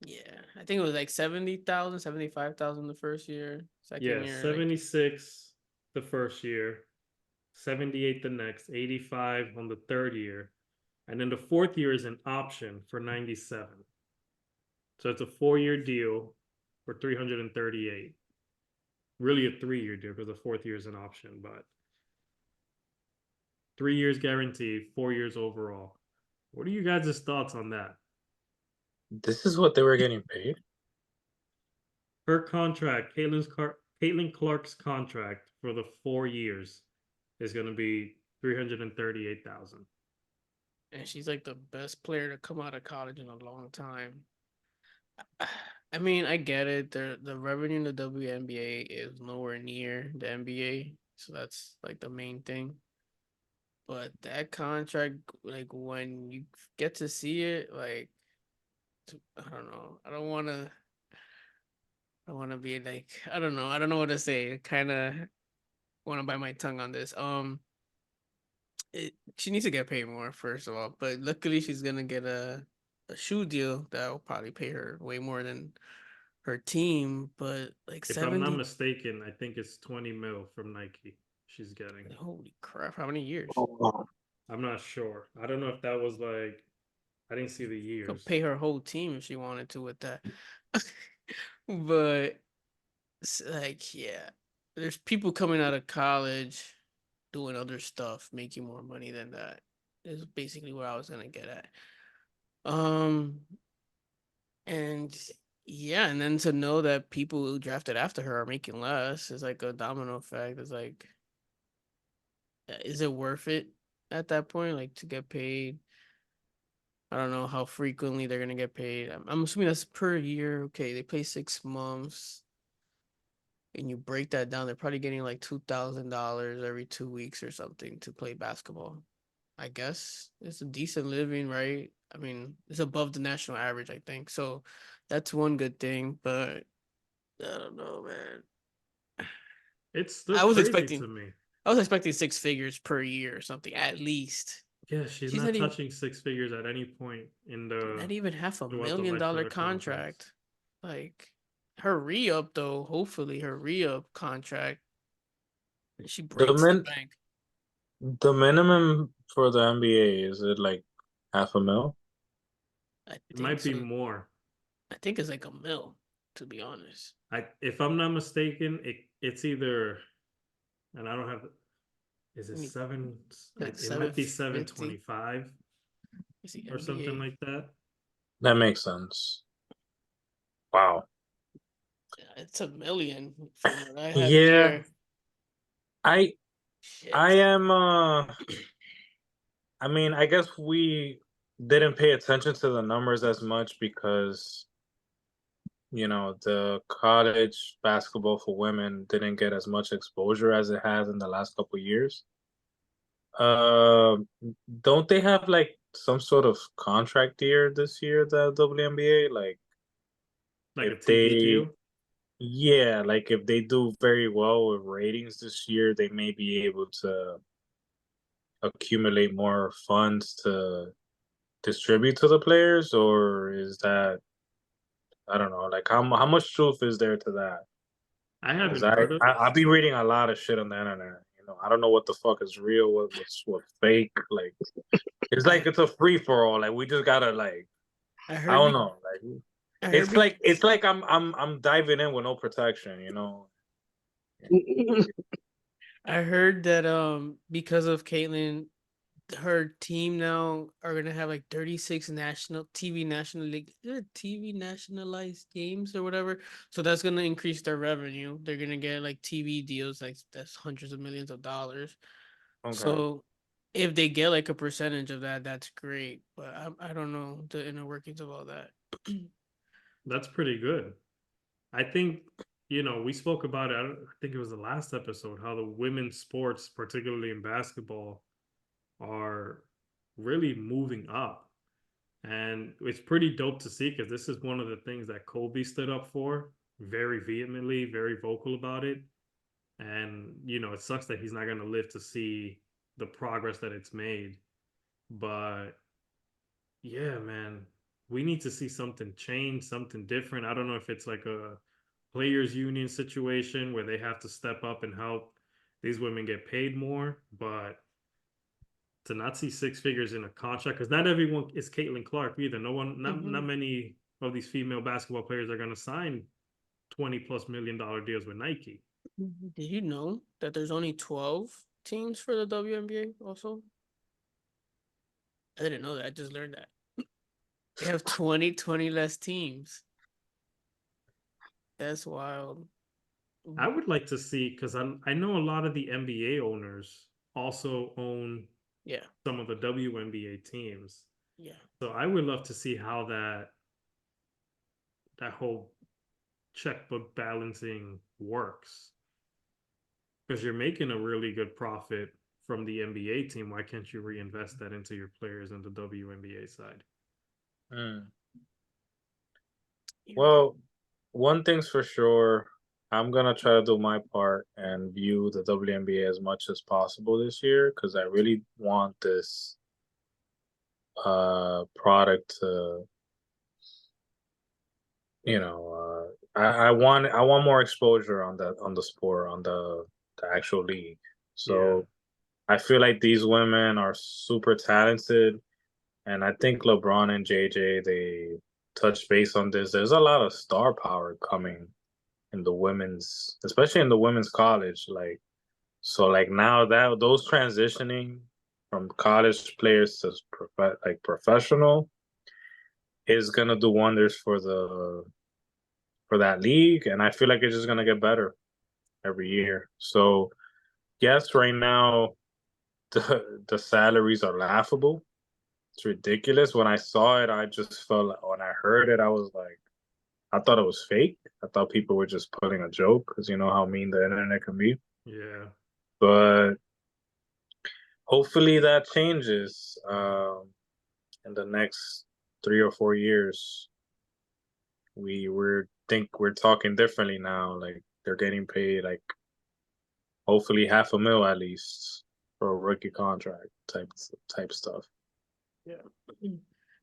Yeah, I think it was like 70,000, 75,000 the first year. Second Yeah, year, 76 the first year, 78 the next, 85 on the third year, and then the fourth year is an option for 97. So it's a 4-year deal for 338. Really a 3-year deal because the fourth year is an option, but 3 years guaranteed, 4 years overall. What are you guys' thoughts on that? This is what they were getting paid. Her contract, Caitlin Clark's contract for the 4 years is going to be 338,000. and she's like the best player to come out of college in a long time. I mean, I get it. The revenue in the WNBA is nowhere near the NBA, so that's like the main thing. But that contract, like when you get to see it, like I don't know. I want to be like I don't know. I don't know what to say. Kind of want to bite my tongue on this. She needs to get paid more first of all, but luckily she's gonna get a shoe deal that will probably pay her way more than her team. But like If I'm not 70, mistaken, I think it's 20 mil from Nike she's getting. holy crap! How many years? Oh, wow. I'm not sure. I don't know if that was like, I didn't see the Could years. pay her whole team if she wanted to with that. But like, yeah, there's people coming out of college doing other stuff, making more money than that. Is basically what I was gonna get at. Um, and yeah, and then to know that people who drafted after her are making less is like a domino effect. It's like, is it worth it at that point? Like to get paid? I don't know how frequently they're gonna get paid. I'm assuming that's per year. Okay, they play 6 months, and you break that down, they're probably getting like $2,000 every 2 weeks or something to play basketball. I guess it's a decent living, right? I mean, it's above the national average, I think. So that's one good thing, but I don't know, man. It's still I was crazy expecting to me. I was expecting six figures per year or something, at least. Yeah, she's She's not not even touching 6 figures at any point in the not even half a throughout the million life of dollar the contracts. contract. Like her re-up though, hopefully her re-up contract, she The breaks the min bank. the minimum for the NBA is it like half a mil? I It think might be so. more. I think it's like a mil, to be honest. If I'm not mistaken, it's either, and I don't have. Is it Let me- seven? Like It might be 750. 725 You see or something NBA. like that. That makes sense. Wow. It's a million from what I have Yeah, here. I Shit. I am I mean, I guess we didn't pay attention to the numbers as much because the college basketball for women didn't get as much exposure as it has in the last couple years. Uh, don't they have like some sort of contract year this year, the WNBA? Like Like a if TV deal. yeah, like if they do very well with ratings this year, they may be able to accumulate more funds to distribute to the players, or is that I don't know, like how much truth is there to that? I Because haven't heard of. I'll be reading a lot of shit on the internet. I don't know what the fuck is real, what's fake. Like it's like it's a free for all. Like we just gotta like I I heard don't be- know. Like I heard it's be- like it's like I'm diving in with no protection. I heard that because of Caitlyn, her team now are gonna have like 36 national TV national league TV nationalized games or whatever. So that's gonna increase their revenue. They're gonna get like TV deals like that's hundreds of millions of dollars. Okay. So if they get like a percentage of that, that's great. But I don't know the inner workings of all that. That's pretty good. I think, we spoke about it. I think it was the last episode, how the women's sports, particularly in basketball, are really moving up. And it's pretty dope to see because this is one of the things that Kobe stood up for very vehemently, very vocal about it. And, it sucks that he's not going to live to see the progress that it's made. But yeah, man, we need to see something change, something different. I don't know if it's like a players union situation where they have to step up and help these women get paid more, but to not see six figures in a contract, because not everyone is Caitlin Clark either. No one, not many of these female basketball players are going to sign 20+ million deals with Nike. Did you know that there's only 12 teams for the WNBA also? I didn't know that. I just learned that. They have 20 less teams. That's wild. I would like to see, because I know a lot of the NBA owners also own Yeah. some of the WNBA teams. Yeah. So I would love to see how that whole checkbook balancing works. Because you're making a really good profit from the NBA team. Why can't you reinvest that into your players in the WNBA side? Well, one thing's for sure. I'm gonna try to do my part and view the WNBA as much as possible this year because I really want this product to, I want more exposure on the sport, on the actual league. So I feel like these women are super talented, and I think LeBron and JJ, they touch base on this. There's a lot of star power coming in the women's, especially in the women's college. Like now that those transitioning from college players to professional is gonna do wonders for that league, and I feel like it's just gonna get better every year. So yes, right now the salaries are laughable. It's ridiculous. When I saw it, I just felt like, when I heard it, I was like, I thought it was fake. I thought people were just putting a joke because you know how mean the internet can be. Yeah. But hopefully that changes in the next 3 or 4 years. We're talking differently now. Like they're getting paid like hopefully $500,000 at least for a rookie contract type stuff. Yeah.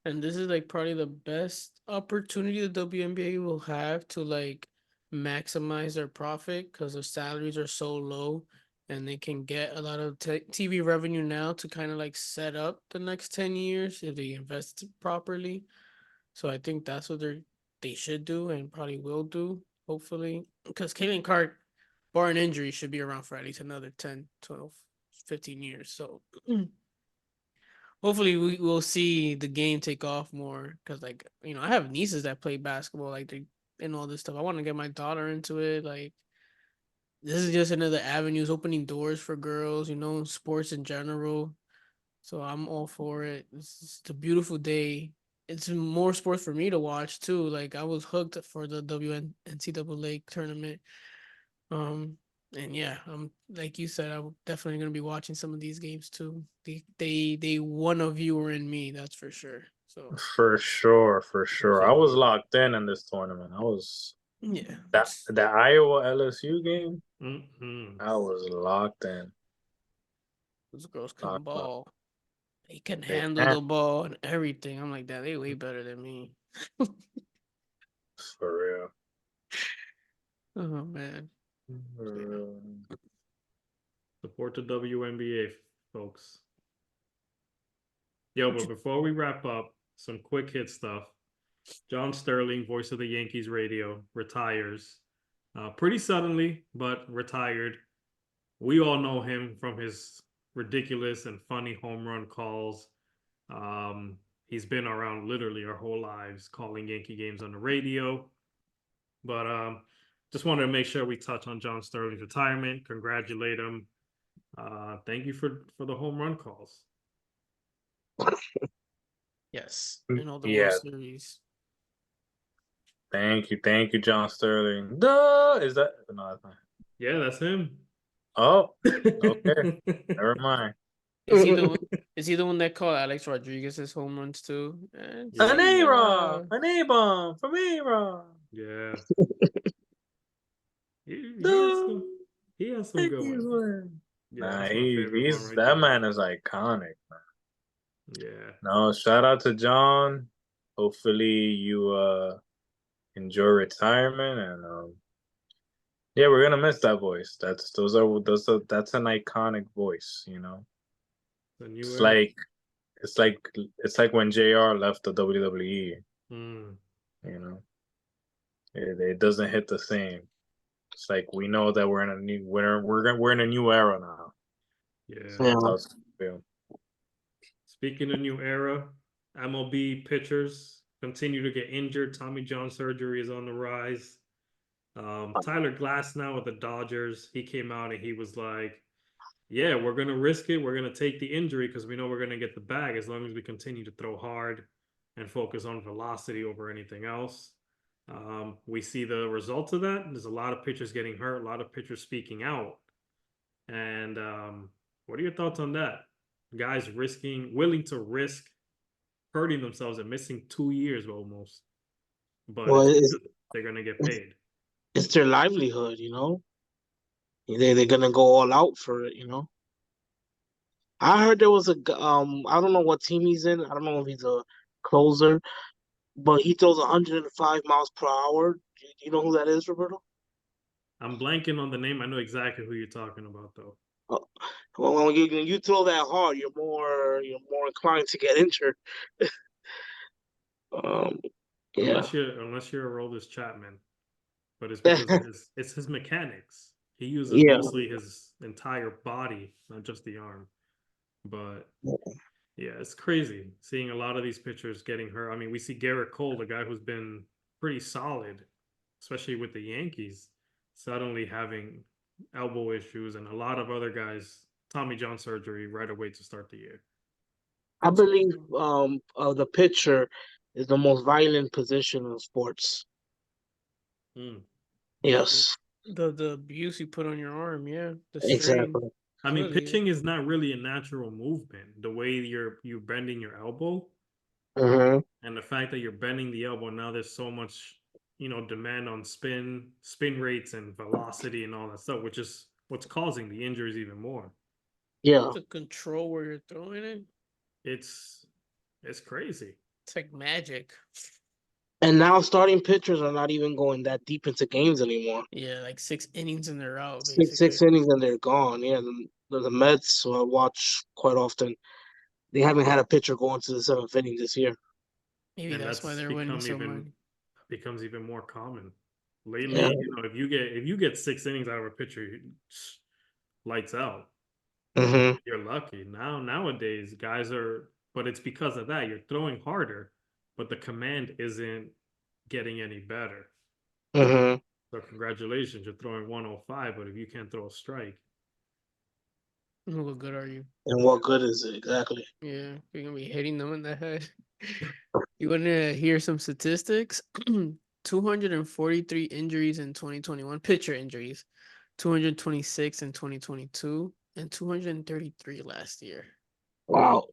And this is like probably the best opportunity the WNBA will have to like maximize their profit because their salaries are so low and they can get a lot of TV revenue now to kind of like set up the next 10 years if they invest properly. So I think that's what they should do and probably will do, hopefully. Because Caitlin Clark, barring injury, should be around for at least another 10, 12, 15 years. So hopefully we will see the game take off more because like I have nieces that play basketball like they and all this stuff. I want to get my daughter into it. Like this is just another avenues opening doors for girls, sports in general. So I'm all for it. It's a beautiful day. It's more sports for me to watch too. Like I was hooked for the WNCAA tournament. And yeah, like you said, I'm definitely gonna be watching some of these games too. They won a viewer in me, that's for sure. So For sure, for sure. I was Absolutely. locked in this tournament. I was yeah, the Iowa LSU game. Mm-hmm. I was locked in. those girls can Locked up. ball. They can They handle can the ball and everything. I'm like that. They way better than me. for real. Oh man. For So, yeah. real. Support the WNBA, folks. Yo, but before we wrap up, some quick hit stuff. John Sterling, voice of the Yankees radio, retires. pretty suddenly, but retired. We all know him from his ridiculous and funny home run calls. He's been around literally our whole lives, calling Yankee games on the radio. But just wanted to make sure we touch on John Sterling's retirement. Congratulate him. Thank you for the home run calls. Yes, and all the Yeah. World Series. Thank you, John Sterling. Duh! Is that no? That's not. Yeah, that's him. Oh, okay. Never mind. Is he the one? Is he the one that called Alex Rodriguez's home runs too? Yeah. An A-Rod, an A-bomb from A-Rod. Yeah. He Duh. has some good Yankees ones. win. Yeah, Nah, that's my favorite one he's right that there. man is iconic, man. Yeah. No, shout out to John. Hopefully you enjoy retirement and yeah, we're gonna miss that voice. That's an iconic voice, you know. The new It's era. like it's like when JR left the WWE, Mm, you know. It doesn't hit the same. It's like we know that we're in a new we're in a new era now. yeah. Yeah. That's how it's feel. Speaking of new era, MLB pitchers continue to get injured. Tommy John surgery is on the rise. Tyler Glass now with the Dodgers, he came out and he was like, yeah, we're going to risk it. We're going to take the injury because we know we're going to get the bag as long as we continue to throw hard and focus on velocity over anything else. We see the results of that. There's a lot of pitchers getting hurt, a lot of pitchers speaking out. And what are your thoughts on that? Guys willing to risk hurting themselves and missing 2 years almost, but Well, they're gonna get paid. it's their livelihood, you know. They're gonna go all out for it, you know. I heard there was I don't know what team he's in. I don't know if he's a closer, but he throws 105 miles per hour. You know who that is, Roberto? I'm blanking on the name. I know exactly who you're talking about, though. Oh, well, when you throw that hard, you're more inclined to get injured. Um, yeah. Unless you're Aroldis Chapman, but it's because of his mechanics. He uses Yeah. mostly his entire body, not just the arm. But yeah, it's crazy seeing a lot of these pitchers getting hurt. I mean, we see Garrett Cole, the guy who's been pretty solid, especially with the Yankees, suddenly having elbow issues, and a lot of other guys, Tommy John surgery right away to start the year. I believe the pitcher is the most violent position in sports. Mm. Yes, The abuse you put on your arm, yeah. The strain. exactly. I mean, Really. pitching is not really a natural movement. The way you're bending your elbow, Hmm. and the fact that you're bending the elbow now, there's so much, demand on spin rates and velocity and all that stuff, which is what's causing the injuries even more. Yeah, To control where you're throwing it, It's crazy. it's like magic. and now starting pitchers are not even going that deep into games anymore. Yeah, like 6 innings and they're out, Six basically. innings and they're gone. Yeah, the Mets who I watch quite often. They haven't had a pitcher go into the 7th inning this year. Maybe And that's why that's they're winning become so much. becomes even more common Yeah. lately. If you get 6 innings out of a pitcher, lights out. Hmm. You're lucky. Nowadays, guys are, but it's because of that. You're throwing harder, but the command isn't getting any better. Hmm. So congratulations, you're throwing 105, but if you can't throw a strike, What good are you? And what good is it exactly? Yeah, you're gonna be hitting them in the head. You want to hear some statistics? 243 injuries in 2021, pitcher injuries, 226 in 2022, and 233 last year. Wow.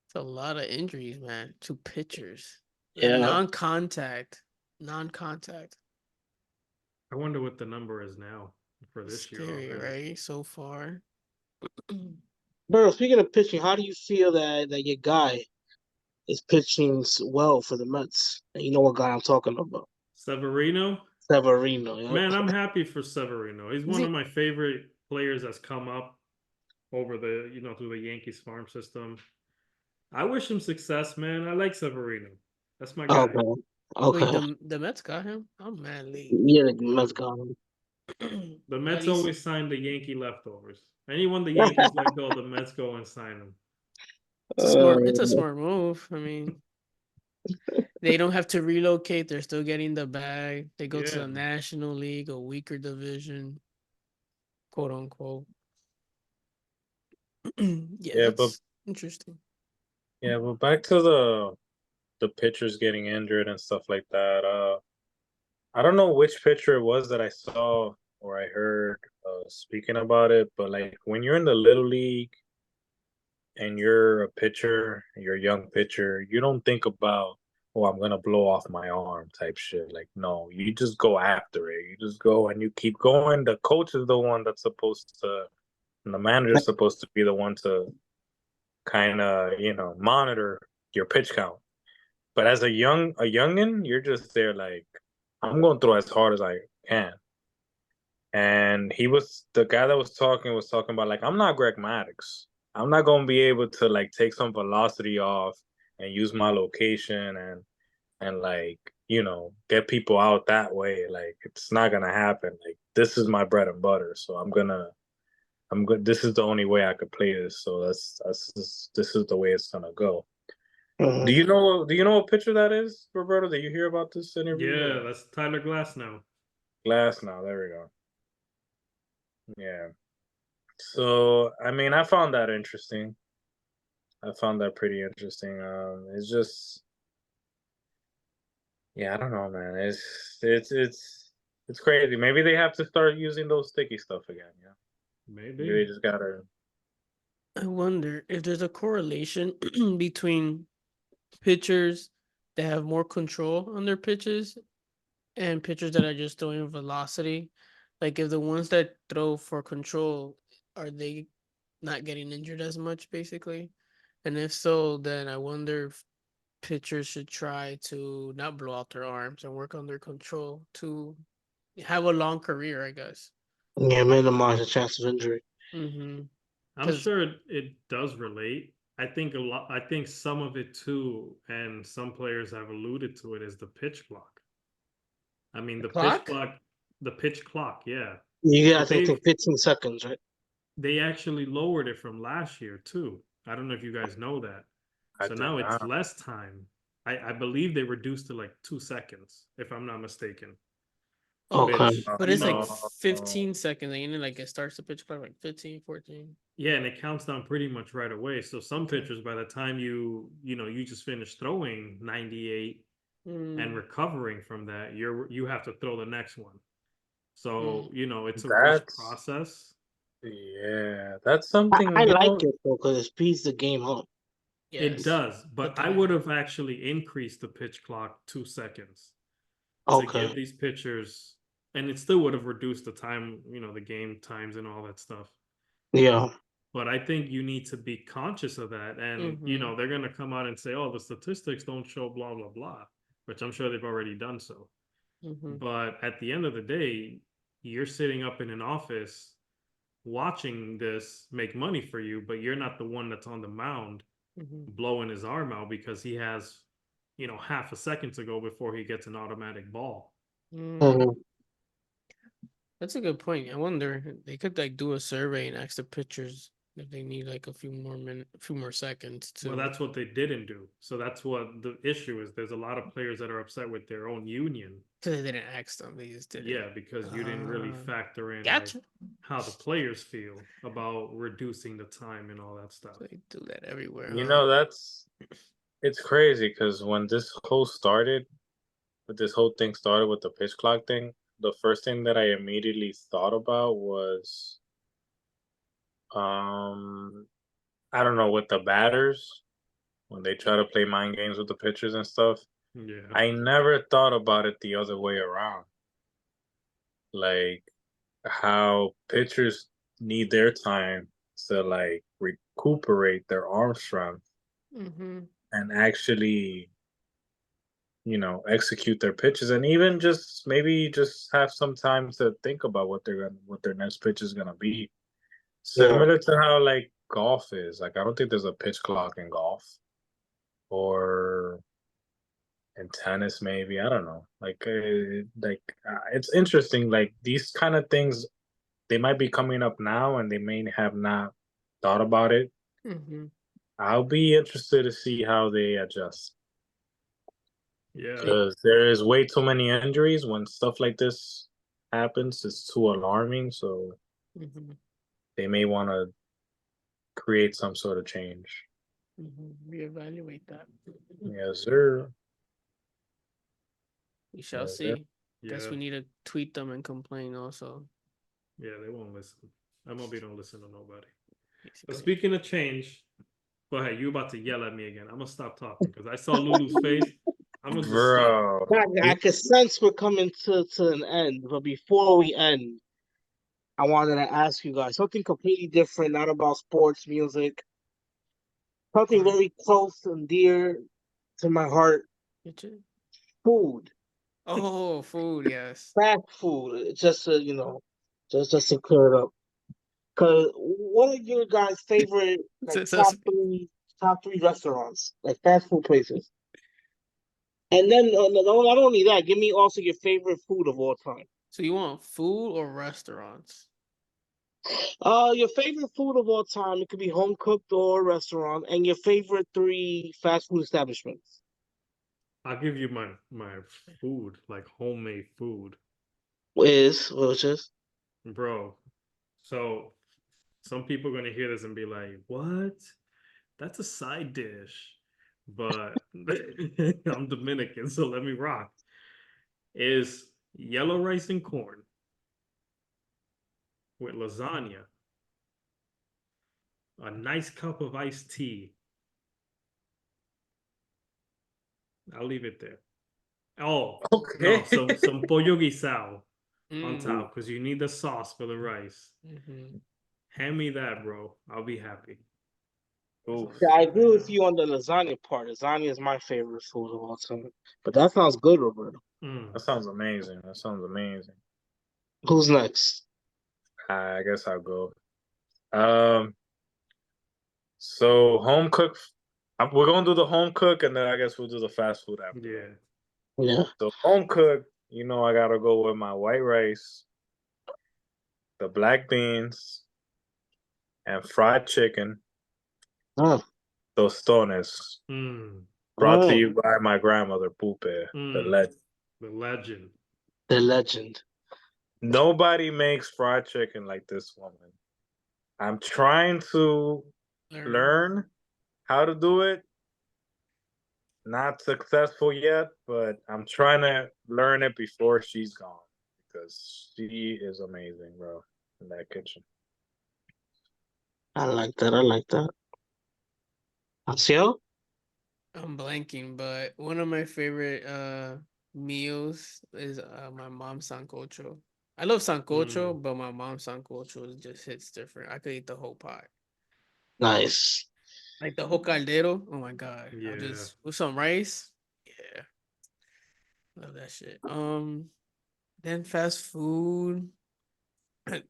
It's a lot of injuries, man, to pitchers. Yeah. And non-contact. Non-contact. I wonder what the number is now for this Scary, year already. right? So far. Bro, speaking of pitching, how do you feel that your guy is pitching well for the Mets? And you know what guy I'm talking about? Severino, Severino. Yeah. man, I'm happy for Severino. He's Is one he- of my favorite players that's come up over through the Yankees farm system. I wish him success, man. I like Severino. That's my guy. Okay. Okay. Wait, the Mets got him? I'm mad late. Yeah, the Mets got him. The At Mets least always sign the Yankee leftovers. Anyone the Yankees let go, the Mets go and sign them. it's a smart move. I mean, they don't have to relocate. They're still getting the bag. They go to Yeah. the National League, a weaker division, quote unquote. Yeah, Yeah, but that's interesting. back to the pitchers getting injured and stuff like that. I don't know which pitcher it was that I saw or I heard speaking about it, but like when you're in the little league and you're a pitcher, you're a young pitcher, you don't think about, oh, I'm gonna blow off my arm type shit. Like, no, you just go after it. You just go and you keep going. The coach is the one that's supposed to, and the manager's supposed to be the one to kind of, monitor your pitch count. But as a youngin, you're just there like, I'm going to throw as hard as I can. And the guy that was talking about like, I'm not Greg Maddux. I'm not gonna be able to like take some velocity off and use my location and like, get people out that way. Like it's not gonna happen. Like this is my bread and butter. So I'm good. This is the only way I could play this. So this is the way it's gonna go. Do you know what pitcher that is, Roberto? Did you hear about this interview? Yeah, that's Tyler Glass now. Glass now, there we go. Yeah. So, I mean, I found that interesting. I found that pretty interesting. It's just, yeah, I don't know, man. It's crazy. Maybe they have to start using those sticky stuff again. Yeah, maybe they Maybe. just gotta. I wonder if there's a correlation between pitchers that have more control on their pitches and pitchers that are just throwing velocity. Like if the ones that throw for control, are they not getting injured as much, basically? And if so, then I wonder if pitchers should try to not blow out their arms and work on their control to have a long career, I guess. Yeah, minimize the chance of injury. Mm-hmm. I'm sure it does relate. I think a lot. I think some of it too, and some players have alluded to it, is the pitch clock. I mean, the pitch clock. clock, the pitch clock. Yeah. You So got to take 15 seconds, right? they actually lowered it from last year too. I don't know if you guys know that. I So did now it's not. less time. I believe they reduced to like 2 seconds, if I'm not mistaken. Okay. Which, But you it's like know, 15 seconds. Like, like it starts the pitch clock like 15, 14. yeah, and it counts down pretty much right away. So some pitchers, by the time you just finished throwing 98 and recovering from that, you have to throw the next one. So, it's a rush That's process. yeah. That's I, something I like it though because it speeds the game up. It Yes. does, but I would have actually increased the pitch clock 2 seconds to give Okay. these pitchers, and it still would have reduced the time, the game times and all that stuff. Yeah. But I think you need to be conscious of that. And, they're going to come out and say, oh, the statistics don't show blah, blah, blah, which I'm sure they've already done so. But at the end of the day, you're sitting up in an office watching this make money for you, but you're not the one that's on the mound blowing his arm out because he has, half a second to go before he gets an automatic ball. Mhm. That's a good point. I wonder they could like do a survey and ask the pitchers if they need like a few more seconds to. Well, that's what they didn't do. So that's what the issue is. There's a lot of players that are upset with their own union. Because they didn't ask them, they just did it. Yeah, because you didn't really factor in Gotcha. like, how the players feel about reducing the time and all that stuff. So they do that everywhere. It's crazy because when this whole thing started with the pitch clock thing, the first thing that I immediately thought about was, I don't know, with the batters when they try to play mind games with the pitchers and stuff. Yeah. I never thought about it the other way around. Like how pitchers need their time to like recuperate their arm strength and actually, execute their pitches and even just maybe just have some time to think about what their next pitch is gonna be. Similar to how like golf is. Like I don't think there's a pitch clock in golf or and tennis maybe. I don't know. It's interesting. Like these kind of things, they might be coming up now, and they may have not thought about it. Mm-hmm. I'll be interested to see how they adjust Yeah. because there is way too many injuries when stuff like this happens. It's too alarming, so Mm-hmm. they may want to create some sort of change. Mm-hmm. Reevaluate that. Yes, sir. We shall Yes, sir. see. Yeah. Guess we need to tweet them and complain also. Yeah, they won't listen. MLB don't listen to nobody. But Basically. speaking of change, go ahead. You about to yell at me again. I'm gonna stop talking because I saw Lulu's face. I'm gonna just stop. Bro. I can sense we're coming to an end, but before we end, I wanted to ask you guys something completely different, not about sports, music, something very close and dear to my heart: Get you? food, Oh, food, yes. fast food. Just to, just to clear it up. Cause what are your guys' favorite like So, top three restaurants, like fast food places? And then not only that, give me also your favorite food of all time. so you want food or restaurants? Your favorite food of all time. It could be home cooked or restaurant, and your favorite three fast food establishments. I'll give you my food, like homemade food, Which is bro. So some people are gonna hear this and be like, "What? That's a side dish." But I'm Dominican, so let me rock. Is yellow rice and corn with lasagna, a nice cup of iced tea. I'll leave it there. Oh no, Okay. some pollo guisado on Mm. top because you need the sauce for the rice. Mm-hmm. Hand me that, bro. I'll be happy. Oof. Yeah, I agree with you on the lasagna part. Lasagna is my favorite food of all time. But that sounds good, Roberto. Mm. That sounds amazing. That sounds amazing. Who's next? I guess I'll go. Um, so home cook. We're gonna do the home cook, and then I guess we'll do the fast food after that. Yeah. Yeah. So home cook, I gotta go with my white rice, the black beans, and fried chicken, Oh. tostones. Mm. Brought to Oh, you by my grandmother, Pupe, the Mm. legend. The legend. the legend. Nobody makes fried chicken like this woman. I'm trying to learn how to do it. Not successful yet, but I'm trying to learn it before she's gone because she is amazing, bro, in that kitchen. I like that. I like that. Asiel? I'm blanking, but one of my favorite meals is my mom's sancocho. I love sancocho, but my mom's sancocho just hits different. I could eat the whole pot. Nice. Like the whole caldero. Oh my god. Yeah. I just with some rice. Yeah. Love that shit. Then fast food. I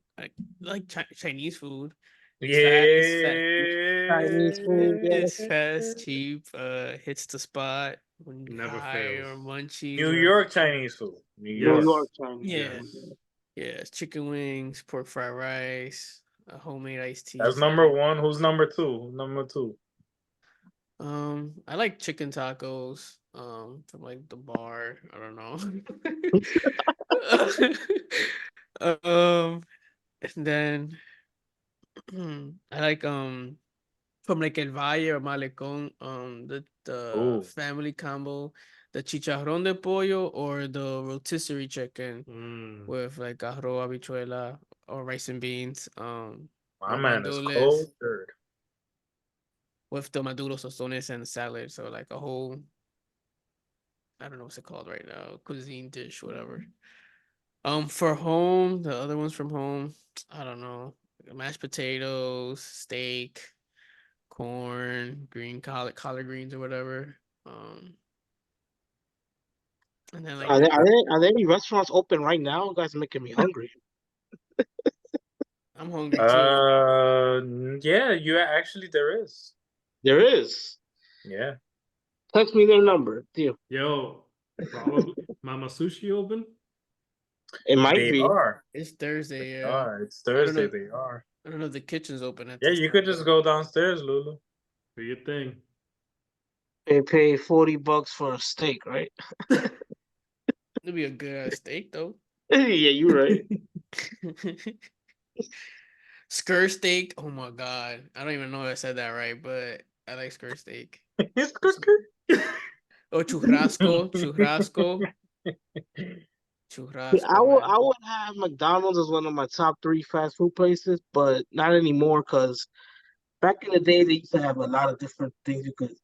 like Chinese food. It's fast. It's fast. Chinese food, It's yes. fast, cheap. Hits the spot when you're Never high fails. or munchies New or York Chinese food. New New York. Yes. York Chinese. yeah, Yes. yeah. It's chicken wings, pork fried rice, a homemade iced tea. That's number one. Who's number two? Who's number two? I like chicken tacos. From like the bar. I don't know. And then I like from like El Valle or Malecón, the Ooh, family combo, the chicharrón de pollo or the rotisserie chicken Mm. with like arroz, habichuela, or rice and beans, my or man is gandules cultured. with the maduros, tostones, and salad. So like a whole, I don't know what's it called right now, cuisine dish, whatever. For home, the other ones from home, I don't know, mashed potatoes, steak, corn, green collard greens or whatever. And then like Are there any restaurants open right now? You guys are making me hungry. I'm hungry too. Yeah, you actually there is. There is. Yeah. Text me their number. Deal. Yo, probably Mama Sushi open. It might They be. are. It's Thursday. They Yeah. are. It's I don't Thursday. know. They are. I don't know if the kitchen's open at Yeah, this you time. could just go downstairs, Lulu. Do your thing. They pay $40 for a steak, right? It'd be a good ass steak though. Yeah, you're right. Skirt steak. Oh my god. I don't even know if I said that right, but I like skirt steak. It's good. Oh, churrasco. Churrasco. Yeah, I Churrasco, would man. I would have McDonald's as one of my top 3 fast food places, but not anymore because back in the day they used to have a lot of different things you could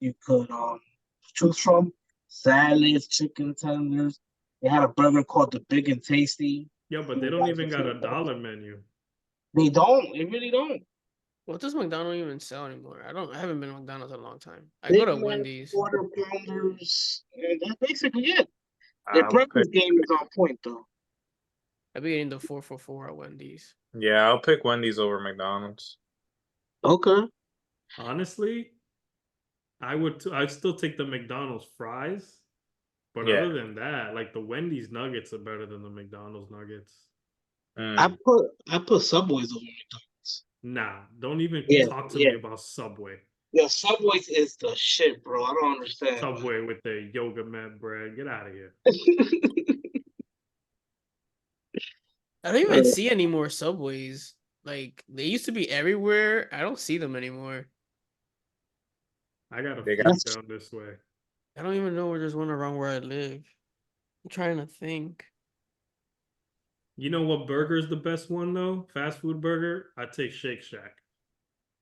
choose from. Salads, chicken tenders. They had a burger called the Big and Tasty. Yo, but they You don't guys even would got see a that. dollar menu. They don't. They really don't. What does McDonald's even sell anymore? I haven't been to McDonald's in a long time. I go Big to Mac, Wendy's. quarter pounders, and that's basically it. Their I'll pick. breakfast game is on point though. I've been getting the 4 for $4 at Wendy's. Yeah, I'll pick Wendy's over McDonald's. Okay. Honestly, I'd still take the McDonald's fries. But Yeah. other than that, like the Wendy's nuggets are better than the McDonald's nuggets. I put Subways over McDonald's. Nah, don't even Yeah, talk to yeah. me about Subway. Yeah, Subways is the shit, bro. I don't understand. Subway with their yoga mat bread. Get out of here. I don't even see any more Subways. Like they used to be everywhere. I don't see them anymore. I got a They few got- down this way. I don't even know where there's one around where I live. I'm trying to think. You know what burger is the best one though? Fast food burger? I take Shake Shack.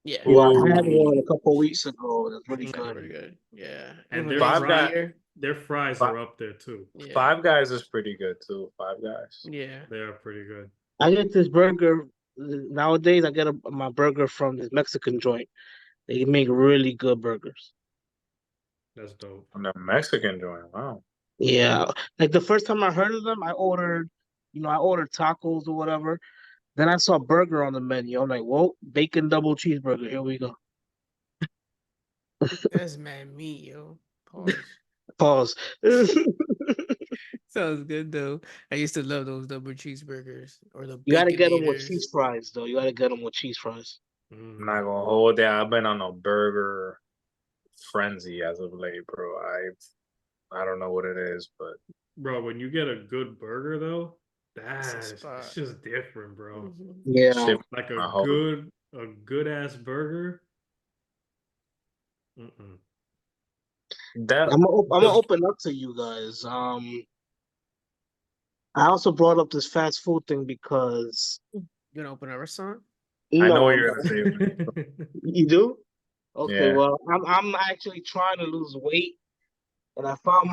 Yeah. Yeah, I Ooh. had one a couple weeks ago. That's really That's good. pretty good. Yeah. And With a their nice Five Guys- beer. Their fries Fi- are up there too. Yeah. Five Guys is pretty good too. Five Guys. Yeah. They are pretty good. I get this burger nowadays. I get my burger from this Mexican joint. They make really good burgers. That's dope. From the Mexican joint. Wow. Yeah, like the first time I heard of them, I ordered tacos or whatever. Then I saw burger on the menu. I'm like, whoa, bacon double cheeseburger. Here we go. That's mad meat, yo. Pause. Pause. Sounds good though. I used to love those double cheeseburgers or the You gotta get them with Baconators. cheese fries, though. You gotta get them with cheese fries. Mm. I'm not gonna hold that. I've been on a burger frenzy as of late, bro. I don't know what it is, but Bro, when you get a good burger though, It's a it's spot. just different, bro. Mhm. Yeah, shit, Like I hope. a good ass burger. Mm-mm. That I'm gonna open up to you guys. I also brought up this fast food thing because You gonna open a restaurant? I know no, what you're gonna say. you do. Okay, Yeah. well, I'm actually trying to lose weight, and I find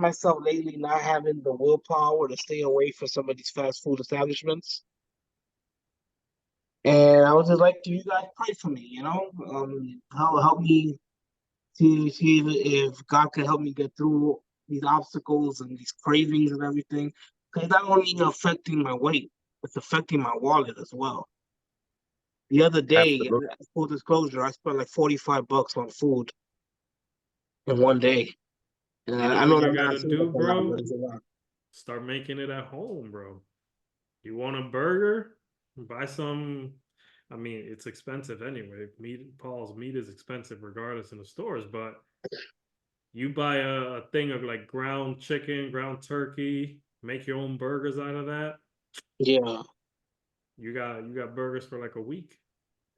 myself lately not having the willpower to stay away from some of these fast food establishments. And I was just like, "Do you guys pray for me? Help me see if God can help me get through these obstacles and these cravings and everything. Because not only affecting my weight, it's affecting my wallet as well. The other day, Absolutely. full disclosure, I spent like $45 on food in one day. And You know I what know you that gotta not seems do, like a lot, bro? but it's a lot. Start making it at home, bro. You want a burger? Buy some. I mean, it's expensive anyway. Paul's meat is expensive regardless in the stores, but you buy a thing of like ground chicken, ground turkey, make your own burgers out of that. Yeah, You got burgers for like a week.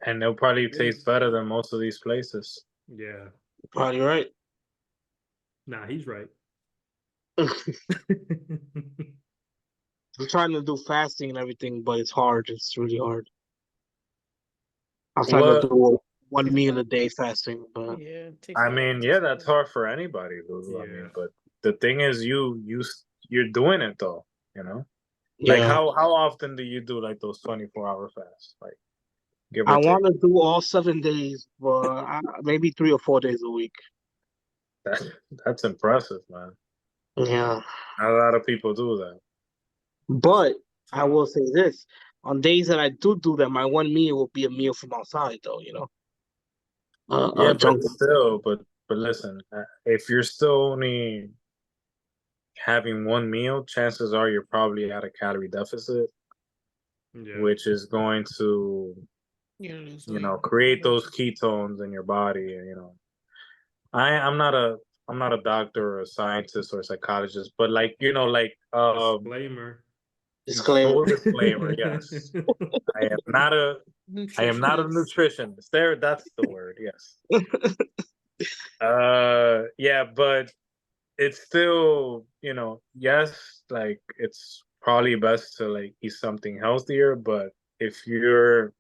And they'll probably taste Yes. better than most of these places. Yeah. probably right. Nah, he's right. I'm trying to do fasting and everything, but it's hard. It's really hard. I'm trying to What do one meal a day fasting, but Yeah. It takes I time, mean, it yeah, takes that's time. hard for anybody, Lulu. I Yeah. mean, but the thing is, you're doing it though. You know, like yeah. how often do you do like those 24-hour fasts? Like, give or I take. want to do all 7 days, but maybe 3 or 4 days a week. That's impressive, man. Yeah. Not a lot of people do that. But I will say this. On days that I do that, my one meal will be a meal from outside, though, Yeah, but junk. still, but But listen, if you're still only having one meal, chances are you're probably at a calorie deficit, Yeah. which is going to, lose you know, weight. create those ketones in your body. And, you know, I'm not a doctor or a scientist or a psychologist, but like, you know, like Disclaimer. Disclaimer. full disclaimer, yes. I am not a Nutritionist. nutritionist. That's the word, yes. Yeah, but it's still, you know, yes, like it's probably best to like eat something healthier, but if you're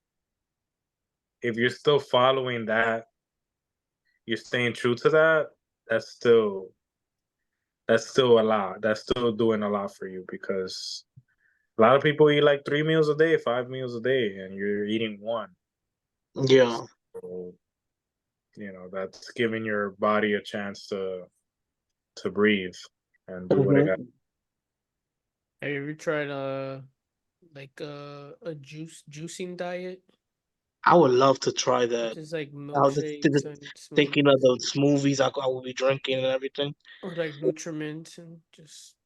still following that, you're staying true to that, that's still a lot. That's still doing a lot for you because a lot of people eat like 3 meals a day, 5 meals a day, and you're eating one. Yeah. So, you know, that's giving your body a chance to breathe and do what it got. Mhm. Have you ever tried like a juicing diet? I would love to try Which that. is like I was milkshakes and thinking of smoothies the smoothies I will be drinking and everything. or like nutriments and just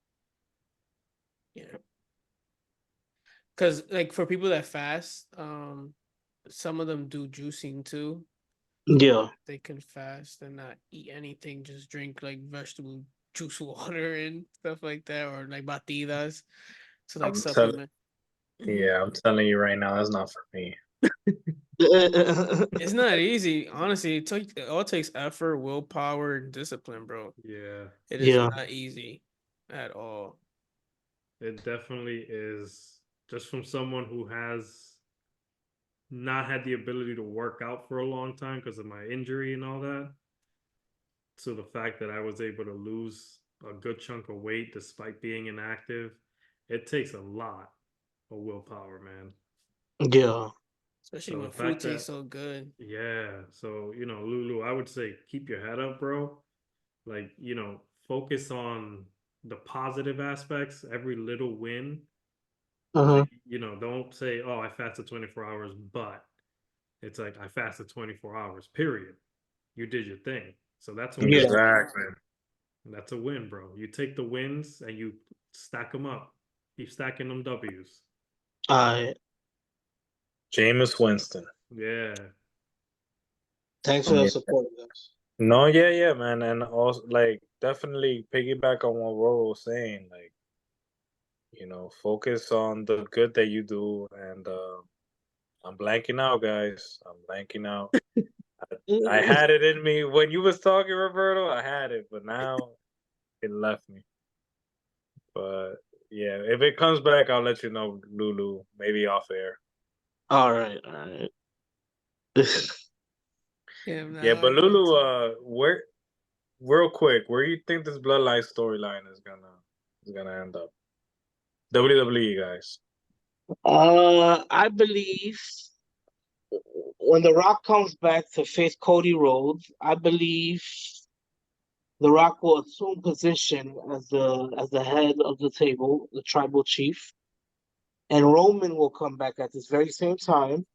yeah. Because like for people that fast, some of them do juicing too. Yeah. They can fast and not eat anything, just drink like vegetable juice water and stuff like that, or like batidas to like I'm telling, supplement. yeah, I'm telling you right now, that's not for me. It's not easy, honestly. It all takes effort, willpower, and discipline, bro. Yeah. It is Yeah. not easy at all. It definitely is. Just from someone who has not had the ability to work out for a long time because of my injury and all that. So the fact that I was able to lose a good chunk of weight despite being inactive, it takes a lot of willpower, man. Yeah. Especially So when the food fact tastes that, so good. yeah, so Lulu, I would say keep your head up, bro. Like, focus on the positive aspects, every little win. Uh-huh. Like, don't say, oh, I fasted 24 hours, but it's like I fasted 24 hours, period. You did your thing. So that's a win. Yeah. Exactly. That's a win, bro. You take the wins and you stack them up. Keep stacking them W's. Alright. Jameis Winston. Yeah. Thanks for the Yeah. support, guys. No, yeah, man, and also like definitely piggyback on what Roro was saying. Like, you know, focus on the good that you do, and I'm blanking out, guys. I'm blanking out. I had it in me when you was talking, Roberto. I had it, but now it left me. But yeah, if it comes back, I'll let you know, Lulu. Maybe off air. Alright, alright. Yeah, Yeah, nah, I but get it Lulu, too. where real quick, where you think this Bloodline storyline is gonna end up? WWE guys. I believe when The Rock comes back to face Cody Rhodes, I believe The Rock will assume position as the head of the table, the tribal chief, and Roman will come back at this very same time,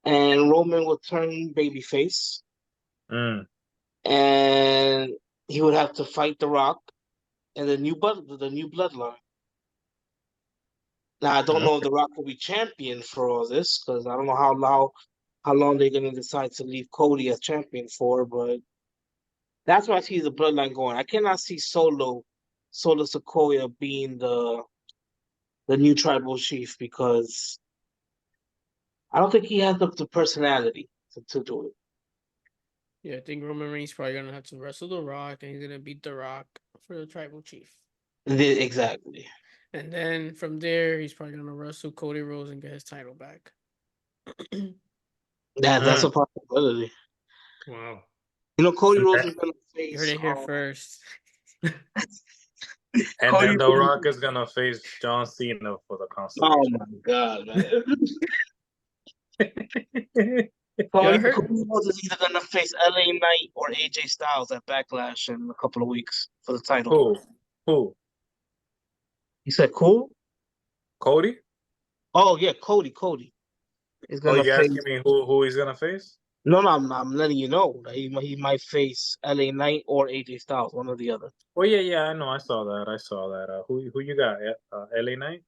and Roman will turn babyface, Mm. and he would have to fight The Rock and the new bloodline. Now I don't know if The Rock will be champion for all this because I don't know how long they're gonna decide to leave Cody as champion for, but that's why I see the bloodline going. I cannot see Solo Sequoia being the new tribal chief because I don't think he has the personality to do it. Yeah, I think Roman Reigns probably gonna have to wrestle The Rock, and he's gonna beat The Rock for the tribal chief. Exactly. And then from there, he's probably gonna wrestle Cody Rhodes and get his title back. That's a possibility. Wow. Cody And Rhodes then, is gonna You heard face it here first. Cody. The Rock is gonna face John Cena for the Oh constellation. my god, man. Yeah, I Cody heard. Rhodes is either gonna face LA Knight or AJ Styles at Backlash in a couple of weeks for the title. Who? Who? You said cool? Cody? Oh yeah, Cody. He's Oh, gonna you face asking me who he's gonna face? No, I'm letting you know that he might face LA Knight or AJ Styles, one or the other. Oh yeah, I know. I saw that. Who you got? LA Knight.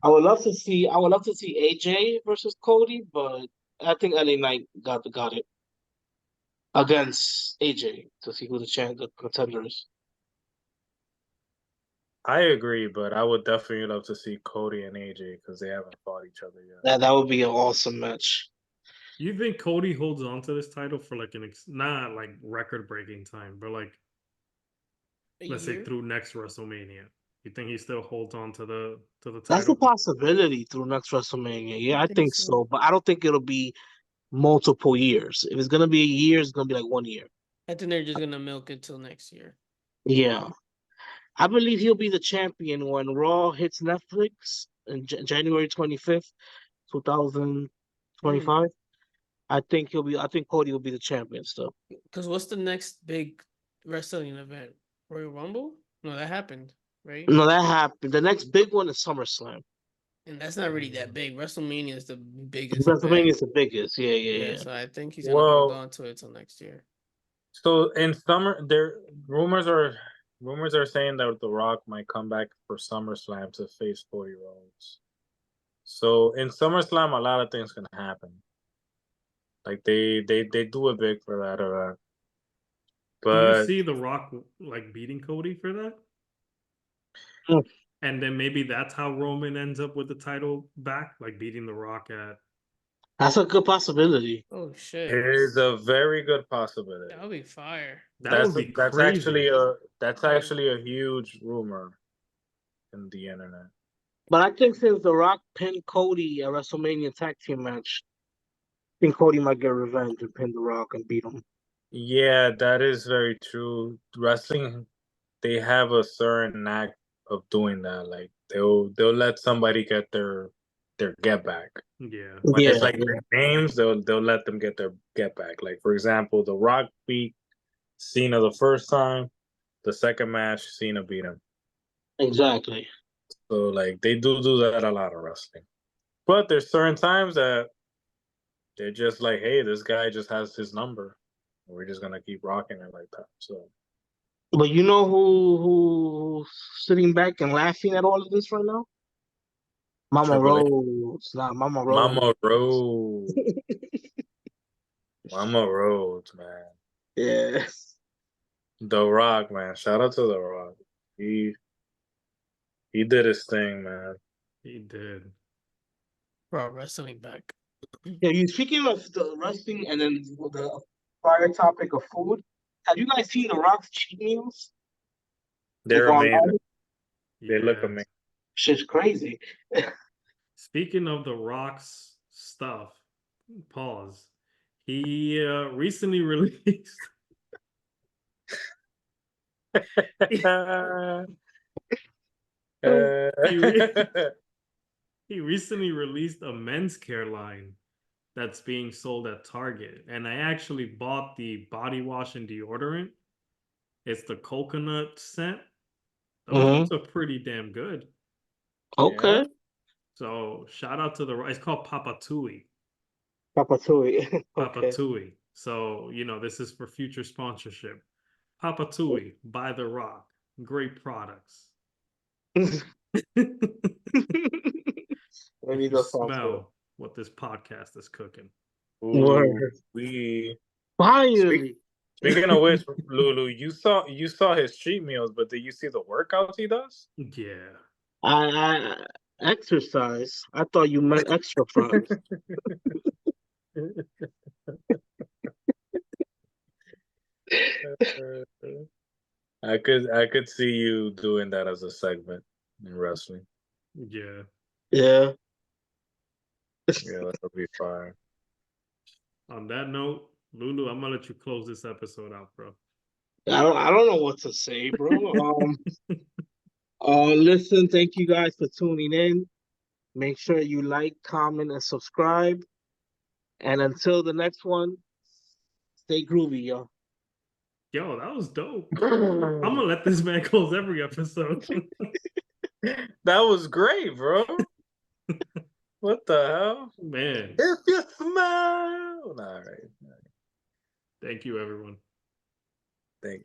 I would love to see AJ versus Cody, but I think LA Knight got it against AJ to see who the contender is. I agree, but I would definitely love to see Cody and AJ because they haven't fought each other yet. That would be an awesome match. You think Cody holds on to this title for like not like record breaking time, but like let's say through next WrestleMania? You think he still holds on to the That's a title? possibility through next WrestleMania. Yeah, I think think so. so, but I don't think it'll be multiple years. If it's gonna be a year, it's gonna be like 1 year. I think they're just gonna milk it till next year. Yeah, I believe he'll be the champion when Raw hits Netflix in January 25th, 2025. I think he'll be. I think Cody will be the champion still. Because what's the next big wrestling event? Royal Rumble? No, that happened, right? No, that happened. The next big one is SummerSlam. And that's not really that big. WrestleMania is the biggest WrestleMania event. is the biggest. Yeah, yeah, Yeah, yeah. so I think he's gonna hold Well, on to it till next year. so in summer, there rumors are saying that The Rock might come back for SummerSlam to face 4-year-olds. So in SummerSlam, a lot of things can happen. Like they do it big for that event. Do you But see The Rock like beating Cody for that? Mm. And then maybe that's how Roman ends up with the title back, like beating The Rock at. That's a good possibility. Oh shit. it is a very good possibility. That would be fire. That would be That's crazy. actually a huge rumor in the internet. But I think since The Rock pinned Cody at WrestleMania tag team match, I think Cody might get revenge and pin The Rock and beat him. Yeah, that is very true. Wrestling, they have a certain knack of doing that. Like they'll let somebody get their get back. Yeah. When it's Yeah, like their names, they'll let them get their get back. Like for example, The Rock beat Cena the first time. The second match, Cena beat him. exactly. So like they do that a lot of wrestling. But there's certain times that they're just like, hey, this guy just has his number. We're just gonna keep rocking it like that. So But you know who's sitting back and laughing at all of this right now? Mama Triple H, Rose, not Mama Rose. Mama Rose, Mama Rose, man. Yeah. The Rock, man. Shout out to The Rock. He he did his thing, man. He did. Brought wrestling back. Yeah, you speaking of the wrestling and then the prior topic of food, have you guys seen The Rock's cheat meals? Like They're amazing. online? They look Yeah. amazing. Shit's crazy. Speaking of The Rock's stuff, pause. He recently released. He recently released a men's care line that's being sold at Target, and I actually bought the body wash and deodorant. It's the coconut scent. Those are pretty damn good. Okay. Yeah. So shout out to it's called Papa Tui. Papa Tui. Papa Okay. Tui. So, this is for future sponsorship. Papa Tui by The Rock. Great products. Maybe If you that sounds good. smell what this podcast is cooking. Word. We Finally. speaking of which, Lulu, you saw his cheat meals, but did you see the workouts he does? Yeah. I exercise. I thought you meant extra fries. I could see you doing that as a segment in wrestling. Yeah. Yeah. Yeah, that'll be fine. On that note, Lulu, I'm gonna let you close this episode out, bro. I don't know what to say, bro. Listen, thank you guys for tuning in. Make sure you like, comment, and subscribe. And until the next one, stay groovy, y'all. Yo, that was dope. I'm gonna let this man close every episode. That was great, bro. What the hell? Man. If you smile. All right. Thank you, everyone.